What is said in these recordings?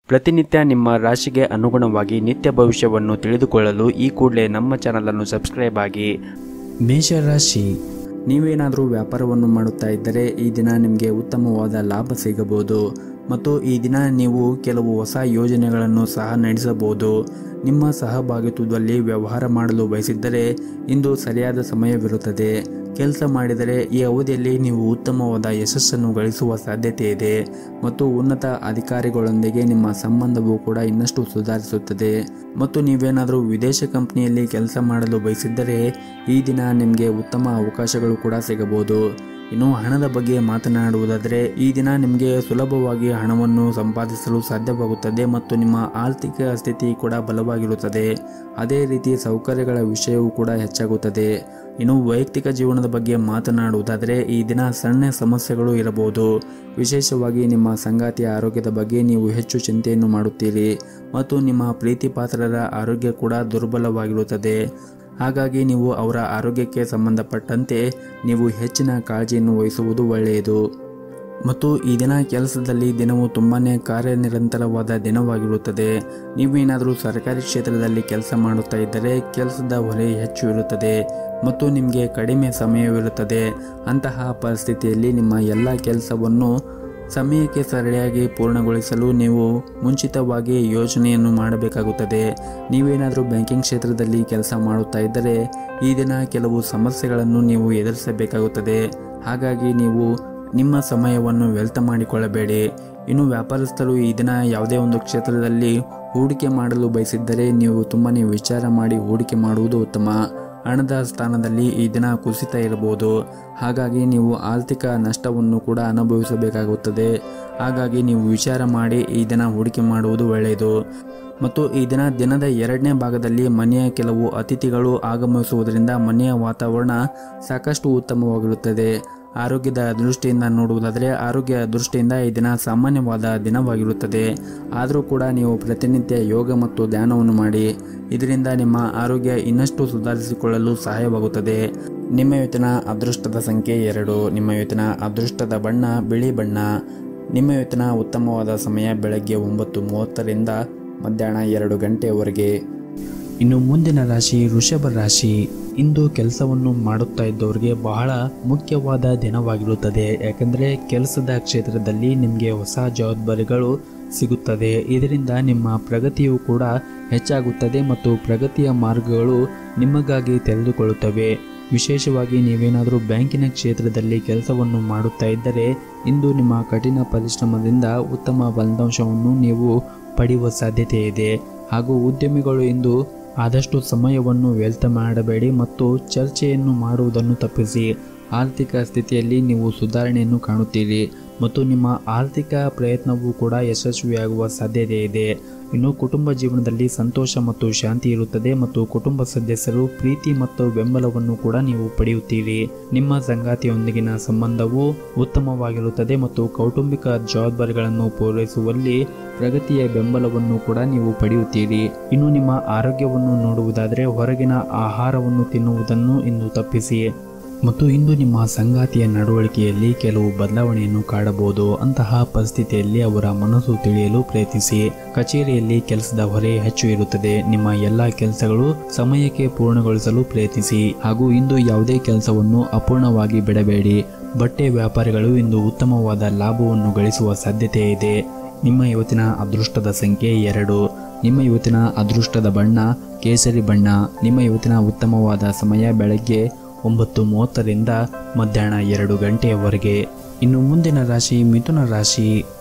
ಪ್ರತಿನಿತ್ಯ ನಿಮ್ಮ ರಾಶಿಗೆ ಅನುಗುಣವಾಗಿ ನಿತ್ಯ ಭವಿಷ್ಯವನ್ನು ತಿಳಿದುಕೊಳ್ಳಲು ಈ ಕೂಡಲೇ ನಮ್ಮ ಚಾನಲನ್ನು ಸಬ್ಸ್ಕ್ರೈಬ್ ಆಗಿ. ಮೇಷರಾಶಿ, ನೀವೇನಾದರೂ ವ್ಯಾಪಾರವನ್ನು ಮಾಡುತ್ತಾ ಇದ್ದರೆ ಈ ದಿನ ನಿಮಗೆ ಉತ್ತಮವಾದ ಲಾಭ ಸಿಗಬಹುದು ಮತ್ತು ಈ ದಿನ ನೀವು ಕೆಲವು ಹೊಸ ಯೋಜನೆಗಳನ್ನು ಸಹ ನಡೆಸಬಹುದು. ನಿಮ್ಮ ಸಹಭಾಗಿತ್ವದಲ್ಲಿ ವ್ಯವಹಾರ ಮಾಡಲು ಬಯಸಿದ್ದರೆ ಇಂದು ಸರಿಯಾದ ಸಮಯವಿರುತ್ತದೆ. ಕೆಲಸ ಮಾಡಿದರೆ ಈ ಅವಧಿಯಲ್ಲಿ ನೀವು ಉತ್ತಮವಾದ ಯಶಸ್ಸನ್ನು ಗಳಿಸುವ ಸಾಧ್ಯತೆ ಇದೆ ಮತ್ತು ಉನ್ನತ ಅಧಿಕಾರಿಗಳೊಂದಿಗೆ ನಿಮ್ಮ ಸಂಬಂಧವು ಕೂಡ ಇನ್ನಷ್ಟು ಸುಧಾರಿಸುತ್ತದೆ. ಮತ್ತು ನೀವೇನಾದರೂ ವಿದೇಶ ಕಂಪನಿಯಲ್ಲಿ ಕೆಲಸ ಮಾಡಲು ಬಯಸಿದ್ದರೆ ಈ ದಿನ ನಿಮಗೆ ಉತ್ತಮ ಅವಕಾಶಗಳು ಕೂಡ ಸಿಗಬಹುದು. ಇನ್ನು ಹಣದ ಬಗ್ಗೆ ಮಾತನಾಡುವುದಾದರೆ ಈ ದಿನ ನಿಮಗೆ ಸುಲಭವಾಗಿ ಹಣವನ್ನು ಸಂಪಾದಿಸಲು ಸಾಧ್ಯವಾಗುತ್ತದೆ ಮತ್ತು ನಿಮ್ಮ ಆರ್ಥಿಕ ಸ್ಥಿತಿ ಕೂಡ ಬಲವಾಗಿರುತ್ತದೆ. ಅದೇ ರೀತಿ ಸೌಕರ್ಯಗಳ ವಿಷಯವೂ ಕೂಡ ಹೆಚ್ಚಾಗುತ್ತದೆ. ಇನ್ನು ವೈಯಕ್ತಿಕ ಜೀವನದ ಬಗ್ಗೆ ಮಾತನಾಡುವುದಾದರೆ ಈ ದಿನ ಸಣ್ಣ ಸಮಸ್ಯೆಗಳು ಇರಬಹುದು. ವಿಶೇಷವಾಗಿ ನಿಮ್ಮ ಸಂಗಾತಿಯ ಆರೋಗ್ಯದ ಬಗ್ಗೆ ನೀವು ಹೆಚ್ಚು ಚಿಂತೆಯನ್ನು ಮಾಡುತ್ತೀರಿ ಮತ್ತು ನಿಮ್ಮ ಪ್ರೀತಿ ಪಾತ್ರರ ಆರೋಗ್ಯ ಕೂಡ ದುರ್ಬಲವಾಗಿರುತ್ತದೆ. ಹಾಗಾಗಿ ನೀವು ಅವರ ಆರೋಗ್ಯಕ್ಕೆ ಸಂಬಂಧಪಟ್ಟಂತೆ ನೀವು ಹೆಚ್ಚಿನ ಕಾಳಜಿಯನ್ನು ವಹಿಸುವುದು ಒಳ್ಳೆಯದು. ಮತ್ತು ಈ ದಿನ ಕೆಲಸದಲ್ಲಿ ದಿನವು ತುಂಬಾ ಕಾರ್ಯನಿರಂತರವಾದ ದಿನವಾಗಿರುತ್ತದೆ. ನೀವೇನಾದರೂ ಸರ್ಕಾರಿ ಕ್ಷೇತ್ರದಲ್ಲಿ ಕೆಲಸ ಮಾಡುತ್ತಾ ಇದ್ದರೆ ಕೆಲಸದ ಹೊರೆ ಹೆಚ್ಚು ಇರುತ್ತದೆ ಮತ್ತು ನಿಮಗೆ ಕಡಿಮೆ ಸಮಯವಿರುತ್ತದೆ. ಅಂತಹ ಪರಿಸ್ಥಿತಿಯಲ್ಲಿ ನಿಮ್ಮ ಎಲ್ಲ ಕೆಲಸವನ್ನು ಸಮಯಕ್ಕೆ ಸರಿಯಾಗಿ ಪೂರ್ಣಗೊಳಿಸಲು ನೀವು ಮುಂಚಿತವಾಗಿ ಯೋಜನೆಯನ್ನು ಮಾಡಬೇಕಾಗುತ್ತದೆ. ನೀವೇನಾದರೂ ಬ್ಯಾಂಕಿಂಗ್ ಕ್ಷೇತ್ರದಲ್ಲಿ ಕೆಲಸ ಮಾಡುತ್ತಾ ಇದ್ದರೆ ಈ ದಿನ ಕೆಲವು ಸಮಸ್ಯೆಗಳನ್ನು ನೀವು ಎದುರಿಸಬೇಕಾಗುತ್ತದೆ. ಹಾಗಾಗಿ ನೀವು ನಿಮ್ಮ ಸಮಯವನ್ನು ವ್ಯರ್ಥ ಮಾಡಿಕೊಳ್ಳಬೇಡಿ. ಇನ್ನು ವ್ಯಾಪಾರಸ್ಥರು ಈ ದಿನ ಯಾವುದೇ ಒಂದು ಕ್ಷೇತ್ರದಲ್ಲಿ ಹೂಡಿಕೆ ಮಾಡಲು ಬಯಸಿದ್ದರೆ ನೀವು ತುಂಬಾ ವಿಚಾರ ಮಾಡಿ ಹೂಡಿಕೆ ಮಾಡುವುದು ಉತ್ತಮ. ಹಣದ ಸ್ಥಾನದಲ್ಲಿ ಈ ದಿನ ಕುಸಿತ ಇರಬಹುದು. ಹಾಗಾಗಿ ನೀವು ಆರ್ಥಿಕ ನಷ್ಟವನ್ನು ಕೂಡ ಅನುಭವಿಸಬೇಕಾಗುತ್ತದೆ. ಹಾಗಾಗಿ ನೀವು ವಿಚಾರ ಮಾಡಿ ಈ ದಿನ ಹೂಡಿಕೆ ಮಾಡುವುದು ಒಳ್ಳೆಯದು. ಮತ್ತು ಈ ದಿನದ ಎರಡನೇ ಭಾಗದಲ್ಲಿ ಮನೆಯ ಕೆಲವು ಅತಿಥಿಗಳು ಆಗಮಿಸುವುದರಿಂದ ಮನೆಯ ವಾತಾವರಣ ಸಾಕಷ್ಟು ಉತ್ತಮವಾಗಿರುತ್ತದೆ. ಆರೋಗ್ಯದ ದೃಷ್ಟಿಯಿಂದ ನೋಡುವುದಾದರೆ ಆರೋಗ್ಯ ದೃಷ್ಟಿಯಿಂದ ಈ ದಿನ ಸಾಮಾನ್ಯವಾದ ದಿನವಾಗಿರುತ್ತದೆ. ಆದರೂ ಕೂಡ ನೀವು ಪ್ರತಿನಿತ್ಯ ಯೋಗ ಮತ್ತು ಧ್ಯಾನವನ್ನು ಮಾಡಿ. ಇದರಿಂದ ನಿಮ್ಮ ಆರೋಗ್ಯ ಇನ್ನಷ್ಟು ಸುಧಾರಿಸಿಕೊಳ್ಳಲು ಸಹಾಯವಾಗುತ್ತದೆ. ನಿಮ್ಮ ಇವತ್ತಿನ ಅದೃಷ್ಟದ ಸಂಖ್ಯೆ 2. ನಿಮ್ಮ ಇವತ್ತಿನ ಅದೃಷ್ಟದ ಬಣ್ಣ ಬಿಳಿ ಬಣ್ಣ. ನಿಮ್ಮ ಇವತ್ತಿನ ಉತ್ತಮವಾದ ಸಮಯ ಬೆಳಗ್ಗೆ 9:30ರಿಂದ ಮಧ್ಯಾಹ್ನ 2 ಗಂಟೆಯವರೆಗೆ. ಇನ್ನು ಮುಂದಿನ ರಾಶಿ ವೃಷಭ ರಾಶಿ. ಇಂದು ಕೆಲಸವನ್ನು ಮಾಡುತ್ತಾ ಇದ್ದವರಿಗೆ ಬಹಳ ಮುಖ್ಯವಾದ ದಿನವಾಗಿರುತ್ತದೆ. ಯಾಕಂದರೆ ಕೆಲಸದ ಕ್ಷೇತ್ರದಲ್ಲಿ ನಿಮಗೆ ಹೊಸ ಜವಾಬ್ದಾರಿಗಳು ಸಿಗುತ್ತದೆ. ಇದರಿಂದ ನಿಮ್ಮ ಪ್ರಗತಿಯು ಕೂಡ ಹೆಚ್ಚಾಗುತ್ತದೆ ಮತ್ತು ಪ್ರಗತಿಯ ಮಾರ್ಗಗಳು ನಿಮಗಾಗಿ ತೆರೆದುಕೊಳ್ಳುತ್ತವೆ. ವಿಶೇಷವಾಗಿ ನೀವೇನಾದರೂ ಬ್ಯಾಂಕಿನ ಕ್ಷೇತ್ರದಲ್ಲಿ ಕೆಲಸವನ್ನು ಮಾಡುತ್ತಾ ಇದ್ದರೆ ಇಂದು ನಿಮ್ಮ ಕಠಿಣ ಪರಿಶ್ರಮದಿಂದ ಉತ್ತಮ ಫಲಿತಾಂಶವನ್ನು ನೀವು ಪಡೆಯುವ ಸಾಧ್ಯತೆ ಇದೆ. ಹಾಗೂ ಉದ್ಯಮಿಗಳು ಇಂದು ಆದಷ್ಟು ಸಮಯವನ್ನು ವ್ಯರ್ಥ ಮಾಡಬೇಡಿ ಮತ್ತು ಚರ್ಚೆಯನ್ನು ಮಾಡುವುದನ್ನು ತಪ್ಪಿಸಿ. ಆರ್ಥಿಕ ಸ್ಥಿತಿಯಲ್ಲಿ ನೀವು ಸುಧಾರಣೆಯನ್ನು ಕಾಣುತ್ತೀರಿ ಮತ್ತು ನಿಮ್ಮ ಆರ್ಥಿಕ ಪ್ರಯತ್ನವೂ ಕೂಡ ಯಶಸ್ವಿಯಾಗುವ ಸಾಧ್ಯತೆ ಇದೆ. ಇನ್ನು ಕುಟುಂಬ ಜೀವನದಲ್ಲಿ ಸಂತೋಷ ಮತ್ತು ಶಾಂತಿ ಇರುತ್ತದೆ ಮತ್ತು ಕುಟುಂಬ ಸದಸ್ಯರು ಪ್ರೀತಿ ಮತ್ತು ಬೆಂಬಲವನ್ನು ಕೂಡ ನೀವು ಪಡೆಯುತ್ತೀರಿ. ನಿಮ್ಮ ಸಂಗಾತಿಯೊಂದಿಗಿನ ಸಂಬಂಧವು ಉತ್ತಮವಾಗಿರುತ್ತದೆ ಮತ್ತು ಕೌಟುಂಬಿಕ ಜವಾಬ್ದಾರಿಗಳನ್ನು ಪೂರೈಸುವಲ್ಲಿ ಪ್ರಗತಿಯ ಬೆಂಬಲವನ್ನು ಕೂಡ ನೀವು ಪಡೆಯುತ್ತೀರಿ. ಇನ್ನು ನಿಮ್ಮ ಆರೋಗ್ಯವನ್ನು ನೋಡುವುದಾದರೆ ಹೊರಗಿನ ಆಹಾರವನ್ನು ತಿನ್ನುವುದನ್ನು ಇಂದು ತಪ್ಪಿಸಿ. ಮತ್ತು ಇಂದು ನಿಮ್ಮ ಸಂಗಾತಿಯ ನಡವಳಿಕೆಯಲ್ಲಿ ಕೆಲವು ಬದಲಾವಣೆಯನ್ನು ಕಾಣಬಹುದು. ಅಂತಹ ಪರಿಸ್ಥಿತಿಯಲ್ಲಿ ಅವರ ಮನಸ್ಸು ತಿಳಿಯಲು ಪ್ರಯತ್ನಿಸಿ. ಕಚೇರಿಯಲ್ಲಿ ಕೆಲಸದ ಹೊರೆ ಹೆಚ್ಚು ಇರುತ್ತದೆ. ನಿಮ್ಮ ಎಲ್ಲ ಕೆಲಸಗಳು ಸಮಯಕ್ಕೆ ಪೂರ್ಣಗೊಳಿಸಲು ಪ್ರಯತ್ನಿಸಿ. ಹಾಗೂ ಇಂದು ಯಾವುದೇ ಕೆಲಸವನ್ನು ಅಪೂರ್ಣವಾಗಿ ಬಿಡಬೇಡಿ. ಬಟ್ಟೆ ವ್ಯಾಪಾರಿಗಳು ಇಂದು ಉತ್ತಮವಾದ ಲಾಭವನ್ನು ಗಳಿಸುವ ಸಾಧ್ಯತೆ ಇದೆ. ನಿಮ್ಮ ಇವತ್ತಿನ ಅದೃಷ್ಟದ ಸಂಖ್ಯೆ 2. ನಿಮ್ಮ ಇವತ್ತಿನ ಅದೃಷ್ಟದ ಬಣ್ಣ ಕೇಸರಿ ಬಣ್ಣ. ನಿಮ್ಮ ಇವತ್ತಿನ ಉತ್ತಮವಾದ ಸಮಯ ಬೆಳಗ್ಗೆ 9:30ರಿಂದ ಮಧ್ಯಾಹ್ನ 2 ಗಂಟೆಯವರೆಗೆ. ಇನ್ನು ಮುಂದಿನ ರಾಶಿ ಮಿಥುನ ರಾಶಿ.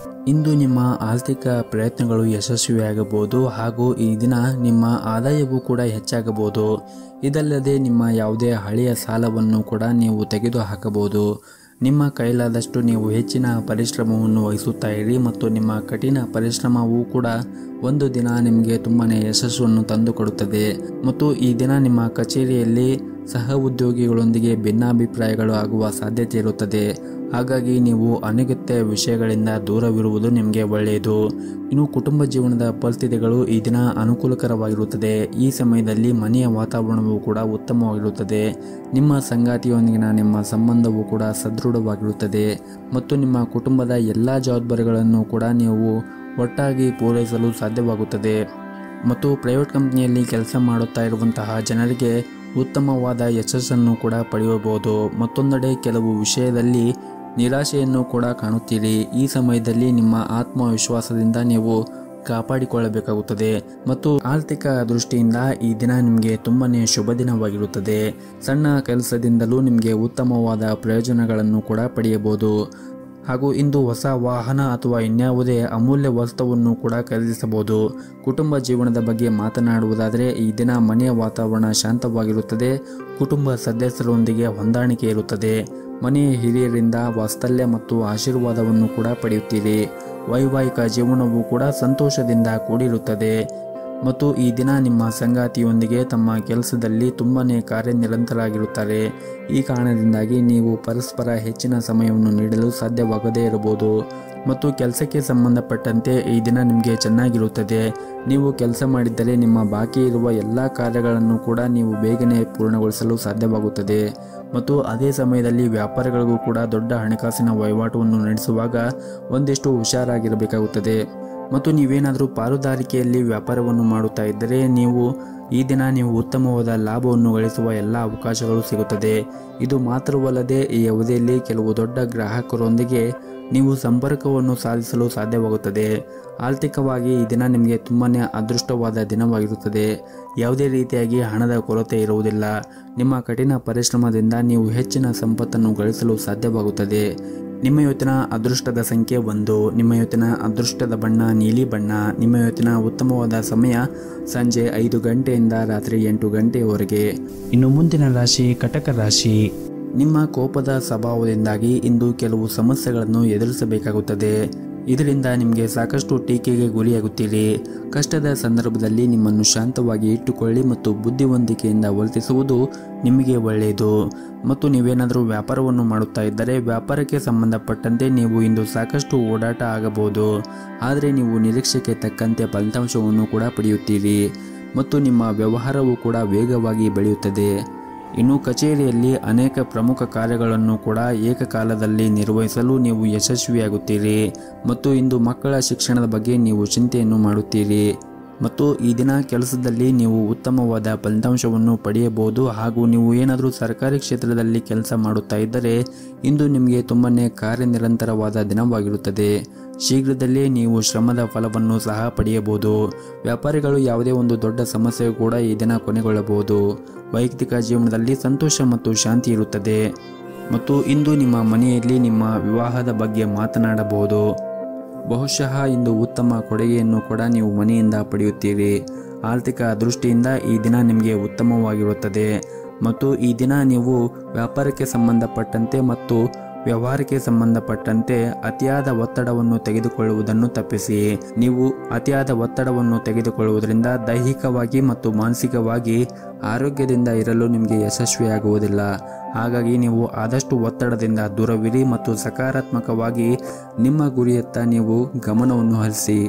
ಇಂದು ನಿಮ್ಮ ಆರ್ಥಿಕ ಪ್ರಯತ್ನಗಳು ಯಶಸ್ವಿಯಾಗಬಹುದು ಹಾಗೂ ಈ ದಿನ ನಿಮ್ಮ ಆದಾಯವೂ ಕೂಡ ಹೆಚ್ಚಾಗಬಹುದು. ಇದಲ್ಲದೆ ನಿಮ್ಮ ಯಾವುದೇ ಹಳೆಯ ಸಾಲವನ್ನು ಕೂಡ ನೀವು ತೆಗೆದು ಹಾಕಬಹುದು. ನಿಮ್ಮ ಕೈಲಾದಷ್ಟು ನೀವು ಹೆಚ್ಚಿನ ಪರಿಶ್ರಮವನ್ನು ವಹಿಸುತ್ತಾ ಇರಿ ಮತ್ತು ನಿಮ್ಮ ಕಠಿಣ ಪರಿಶ್ರಮವೂ ಕೂಡ ಒಂದು ದಿನ ನಿಮಗೆ ತುಂಬಾ ಯಶಸ್ಸನ್ನು ತಂದುಕೊಡುತ್ತದೆ. ಮತ್ತು ಈ ದಿನ ನಿಮ್ಮ ಕಚೇರಿಯಲ್ಲಿ ಸಹ ಉದ್ಯೋಗಿಗಳೊಂದಿಗೆ ಭಿನ್ನಾಭಿಪ್ರಾಯಗಳು ಆಗುವ ಸಾಧ್ಯತೆ ಇರುತ್ತದೆ. ಹಾಗಾಗಿ ನೀವು ಅನಗತ್ಯ ವಿಷಯಗಳಿಂದ ದೂರವಿರುವುದು ನಿಮಗೆ ಒಳ್ಳೆಯದು. ಇನ್ನು ಕುಟುಂಬ ಜೀವನದ ಪರಿಸ್ಥಿತಿಗಳು ಈ ದಿನ ಅನುಕೂಲಕರವಾಗಿರುತ್ತದೆ. ಈ ಸಮಯದಲ್ಲಿ ಮನೆಯ ವಾತಾವರಣವು ಕೂಡ ಉತ್ತಮವಾಗಿರುತ್ತದೆ. ನಿಮ್ಮ ಸಂಗಾತಿಯೊಂದಿಗಿನ ನಿಮ್ಮ ಸಂಬಂಧವು ಕೂಡ ಸದೃಢವಾಗಿರುತ್ತದೆ ಮತ್ತು ನಿಮ್ಮ ಕುಟುಂಬದ ಎಲ್ಲ ಜವಾಬ್ದಾರಿಗಳನ್ನು ಕೂಡ ನೀವು ಒಟ್ಟಾಗಿ ಪೂರೈಸಲು ಸಾಧ್ಯವಾಗುತ್ತದೆ. ಮತ್ತು ಪ್ರೈವೇಟ್ ಕಂಪನಿಯಲ್ಲಿ ಕೆಲಸ ಮಾಡುತ್ತಾ ಇರುವಂತಹ ಜನರಿಗೆ ಉತ್ತಮವಾದ ಯಶಸ್ಸನ್ನು ಕೂಡ ಪಡೆಯಬಹುದು. ಮತ್ತೊಂದೆಡೆ ಕೆಲವು ವಿಷಯದಲ್ಲಿ ನಿರಾಶೆಯನ್ನು ಕೂಡ ಕಾಣುತ್ತೀರಿ. ಈ ಸಮಯದಲ್ಲಿ ನಿಮ್ಮ ಆತ್ಮವಿಶ್ವಾಸದಿಂದ ನೀವು ಕಾಪಾಡಿಕೊಳ್ಳಬೇಕಾಗುತ್ತದೆ ಮತ್ತು ಆರ್ಥಿಕ ದೃಷ್ಟಿಯಿಂದ ಈ ದಿನ ನಿಮಗೆ ತುಂಬಾನೇ ಶುಭ ದಿನವಾಗಿರುತ್ತದೆ. ಸಣ್ಣ ಕೆಲಸದಿಂದಲೂ ನಿಮಗೆ ಉತ್ತಮವಾದ ಪ್ರಯೋಜನಗಳನ್ನು ಕೂಡ ಪಡೆಯಬಹುದು. ಹಾಗೂ ಇಂದು ಹೊಸ ವಾಹನ ಅಥವಾ ಇನ್ಯಾವುದೇ ಅಮೂಲ್ಯ ವಸ್ತುವನ್ನು ಕೂಡ ಖರೀದಿಸಬಹುದು. ಕುಟುಂಬ ಜೀವನದ ಬಗ್ಗೆ ಮಾತನಾಡುವುದಾದರೆ ಈ ದಿನ ಮನೆಯ ವಾತಾವರಣ ಶಾಂತವಾಗಿರುತ್ತದೆ. ಕುಟುಂಬ ಸದಸ್ಯರೊಂದಿಗೆ ಹೊಂದಾಣಿಕೆ ಇರುತ್ತದೆ. ಮನೆಯ ಹಿರಿಯರಿಂದ ವಾತ್ಸಲ್ಯ ಮತ್ತು ಆಶೀರ್ವಾದವನ್ನು ಕೂಡ ಪಡೆಯುತ್ತೀರಿ. ವೈವಾಹಿಕ ಜೀವನವು ಕೂಡ ಸಂತೋಷದಿಂದ ಕೂಡಿರುತ್ತದೆ ಮತ್ತು ಈ ದಿನ ನಿಮ್ಮ ಸಂಗಾತಿಯೊಂದಿಗೆ ತಮ್ಮ ಕೆಲಸದಲ್ಲಿ ತುಂಬಾನೇ ಕಾರ್ಯನಿರತರಾಗಿರುತ್ತಾರೆ. ಈ ಕಾರಣದಿಂದಾಗಿ ನೀವು ಪರಸ್ಪರ ಹೆಚ್ಚಿನ ಸಮಯವನ್ನು ನೀಡಲು ಸಾಧ್ಯವಾಗದೇ ಇರಬಹುದು ಮತ್ತು ಕೆಲಸಕ್ಕೆ ಸಂಬಂಧಪಟ್ಟಂತೆ ಈ ದಿನ ನಿಮಗೆ ಚೆನ್ನಾಗಿರುತ್ತದೆ. ನೀವು ಕೆಲಸ ಮಾಡಿದ್ದರೆ ನಿಮ್ಮ ಬಾಕಿ ಇರುವ ಎಲ್ಲ ಕಾರ್ಯಗಳನ್ನು ಕೂಡ ನೀವು ಬೇಗನೆ ಪೂರ್ಣಗೊಳಿಸಲು ಸಾಧ್ಯವಾಗುತ್ತದೆ ಮತ್ತು ಅದೇ ಸಮಯದಲ್ಲಿ ವ್ಯಾಪಾರಿಗಳಿಗೂ ಕೂಡ ದೊಡ್ಡ ಹಣಕಾಸಿನ ವಹಿವಾಟವನ್ನು ನಡೆಸುವಾಗ ಒಂದಿಷ್ಟು ಹುಷಾರಾಗಿರಬೇಕಾಗುತ್ತದೆ. ಮತ್ತು ನೀವೇನಾದರೂ ಪಾಲುದಾರಿಕೆಯಲ್ಲಿ ವ್ಯಾಪಾರವನ್ನು ಮಾಡುತ್ತಾ ಇದ್ದರೆ ಈ ದಿನ ನೀವು ಉತ್ತಮವಾದ ಲಾಭವನ್ನು ಗಳಿಸುವ ಎಲ್ಲ ಅವಕಾಶಗಳು ಸಿಗುತ್ತದೆ. ಇದು ಮಾತ್ರವಲ್ಲದೆ ಈ ಅವಧಿಯಲ್ಲಿ ಕೆಲವು ದೊಡ್ಡ ಗ್ರಾಹಕರೊಂದಿಗೆ ನೀವು ಸಂಪರ್ಕವನ್ನು ಸಾಧಿಸಲು ಸಾಧ್ಯವಾಗುತ್ತದೆ. ಆರ್ಥಿಕವಾಗಿ ಈ ದಿನ ನಿಮಗೆ ತುಂಬಾನೇ ಅದೃಷ್ಟವಾದ ದಿನವಾಗಿರುತ್ತದೆ. ಯಾವುದೇ ರೀತಿಯಾಗಿ ಹಣದ ಕೊರತೆ ಇರುವುದಿಲ್ಲ. ನಿಮ್ಮ ಕಠಿಣ ಪರಿಶ್ರಮದಿಂದ ನೀವು ಹೆಚ್ಚಿನ ಸಂಪತ್ತನ್ನು ಗಳಿಸಲು ಸಾಧ್ಯವಾಗುತ್ತದೆ. ನಿಮ್ಮ ಇವತ್ತಿನ ಅದೃಷ್ಟದ ಸಂಖ್ಯೆ 1. ನಿಮ್ಮ ಇವತ್ತಿನ ಅದೃಷ್ಟದ ಬಣ್ಣ ನೀಲಿ ಬಣ್ಣ. ನಿಮ್ಮ ಇವತ್ತಿನ ಉತ್ತಮವಾದ ಸಮಯ ಸಂಜೆ 5 ಗಂಟೆಯಿಂದ ರಾತ್ರಿ 8 ಗಂಟೆಯವರೆಗೆ. ಇನ್ನು ಮುಂದಿನ ರಾಶಿ ಕಟಕ ರಾಶಿ. ನಿಮ್ಮ ಕೋಪದ ಸ್ವಭಾವದಿಂದಾಗಿ ಇಂದು ಕೆಲವು ಸಮಸ್ಯೆಗಳನ್ನು ಎದುರಿಸಬೇಕಾಗುತ್ತದೆ. ಇದರಿಂದ ನಿಮಗೆ ಸಾಕಷ್ಟು ಟೀಕೆಗೆ ಗುರಿಯಾಗುತ್ತೀರಿ. ಕಷ್ಟದ ಸಂದರ್ಭದಲ್ಲಿ ನಿಮ್ಮನ್ನು ಶಾಂತವಾಗಿ ಇಟ್ಟುಕೊಳ್ಳಿ ಮತ್ತು ಬುದ್ಧಿವಂತಿಕೆಯಿಂದ ವರ್ತಿಸುವುದು ನಿಮಗೆ ಒಳ್ಳೆಯದು. ಮತ್ತು ನೀವೇನಾದರೂ ವ್ಯಾಪಾರವನ್ನು ಮಾಡುತ್ತಾ ಇದ್ದರೆ ವ್ಯಾಪಾರಕ್ಕೆ ಸಂಬಂಧಪಟ್ಟಂತೆ ನೀವು ಇಂದು ಸಾಕಷ್ಟು ಓಡಾಟ ಆಗಬಹುದು. ಆದರೆ ನೀವು ನಿರೀಕ್ಷೆಗೆ ತಕ್ಕಂತೆ ಫಲಿತಾಂಶವನ್ನು ಕೂಡ ಪಡೆಯುತ್ತೀರಿ ಮತ್ತು ನಿಮ್ಮ ವ್ಯವಹಾರವು ಕೂಡ ವೇಗವಾಗಿ ಬೆಳೆಯುತ್ತದೆ. ಇನ್ನು ಕಚೇರಿಯಲ್ಲಿ ಅನೇಕ ಪ್ರಮುಖ ಕಾರ್ಯಗಳನ್ನು ಕೂಡ ಏಕಕಾಲದಲ್ಲಿ ನಿರ್ವಹಿಸಲು ನೀವು ಯಶಸ್ವಿಯಾಗುತ್ತೀರಿ ಮತ್ತು ಇಂದು ಮಕ್ಕಳ ಶಿಕ್ಷಣದ ಬಗ್ಗೆ ನೀವು ಚಿಂತೆಯನ್ನು ಮಾಡುತ್ತೀರಿ ಮತ್ತು ಈ ದಿನ ಕೆಲಸದಲ್ಲಿ ನೀವು ಉತ್ತಮವಾದ ಫಲಿತಾಂಶವನ್ನು ಪಡೆಯಬಹುದು. ಹಾಗೂ ನೀವು ಏನಾದರೂ ಸರ್ಕಾರಿ ಕ್ಷೇತ್ರದಲ್ಲಿ ಕೆಲಸ ಮಾಡುತ್ತಾ ಇದ್ದರೆ ಇಂದು ನಿಮಗೆ ತುಂಬಾನೇ ಕಾರ್ಯನಿರಂತರವಾದ ದಿನವಾಗಿರುತ್ತದೆ. ಶೀಘ್ರದಲ್ಲೇ ನೀವು ಶ್ರಮದ ಫಲವನ್ನು ಸಹ ಪಡೆಯಬಹುದು. ವ್ಯಾಪಾರಿಗಳು ಯಾವುದೇ ಒಂದು ದೊಡ್ಡ ಸಮಸ್ಯೆ ಕೂಡ ಈ ದಿನ ಕೊನೆಗೊಳ್ಳಬಹುದು. ವೈಯಕ್ತಿಕ ಜೀವನದಲ್ಲಿ ಸಂತೋಷ ಮತ್ತು ಶಾಂತಿ ಇರುತ್ತದೆ ಮತ್ತು ಇಂದು ನಿಮ್ಮ ಮನೆಯಲ್ಲಿ ನಿಮ್ಮ ವಿವಾಹದ ಬಗ್ಗೆ ಮಾತನಾಡಬಹುದು. ಬಹುಶಃ ಇಂದು ಉತ್ತಮ ಕೊಡುಗೆಯನ್ನು ಕೂಡ ನೀವು ಮನೆಯಿಂದ ಪಡೆಯುತ್ತೀರಿ. ಆರ್ಥಿಕ ದೃಷ್ಟಿಯಿಂದ ಈ ದಿನ ನಿಮಗೆ ಉತ್ತಮವಾಗಿರುತ್ತದೆ ಮತ್ತು ಈ ದಿನ ನೀವು ವ್ಯಾಪಾರಕ್ಕೆ ಸಂಬಂಧಪಟ್ಟಂತೆ ಮತ್ತು ವ್ಯವಹಾರಕ್ಕೆ ಸಂಬಂಧಪಟ್ಟಂತೆ ಅತಿಯಾದ ಒತ್ತಡವನ್ನು ತೆಗೆದುಕೊಳ್ಳುವುದನ್ನು ತಪ್ಪಿಸಿ. ನೀವು ಅತಿಯಾದ ಒತ್ತಡವನ್ನು ತೆಗೆದುಕೊಳ್ಳುವುದರಿಂದ ದೈಹಿಕವಾಗಿ ಮತ್ತು ಮಾನಸಿಕವಾಗಿ ಆರೋಗ್ಯದಿಂದ ಇರಲು ನಿಮಗೆ ಯಶಸ್ವಿಯಾಗುವುದಿಲ್ಲ. ಹಾಗಾಗಿ ನೀವು ಆದಷ್ಟು ಒತ್ತಡದಿಂದ ದೂರವಿರಿ ಮತ್ತು ಸಕಾರಾತ್ಮಕವಾಗಿ ನಿಮ್ಮ ಗುರಿಯತ್ತ ನೀವು ಗಮನವನ್ನು ಹರಿಸಿ.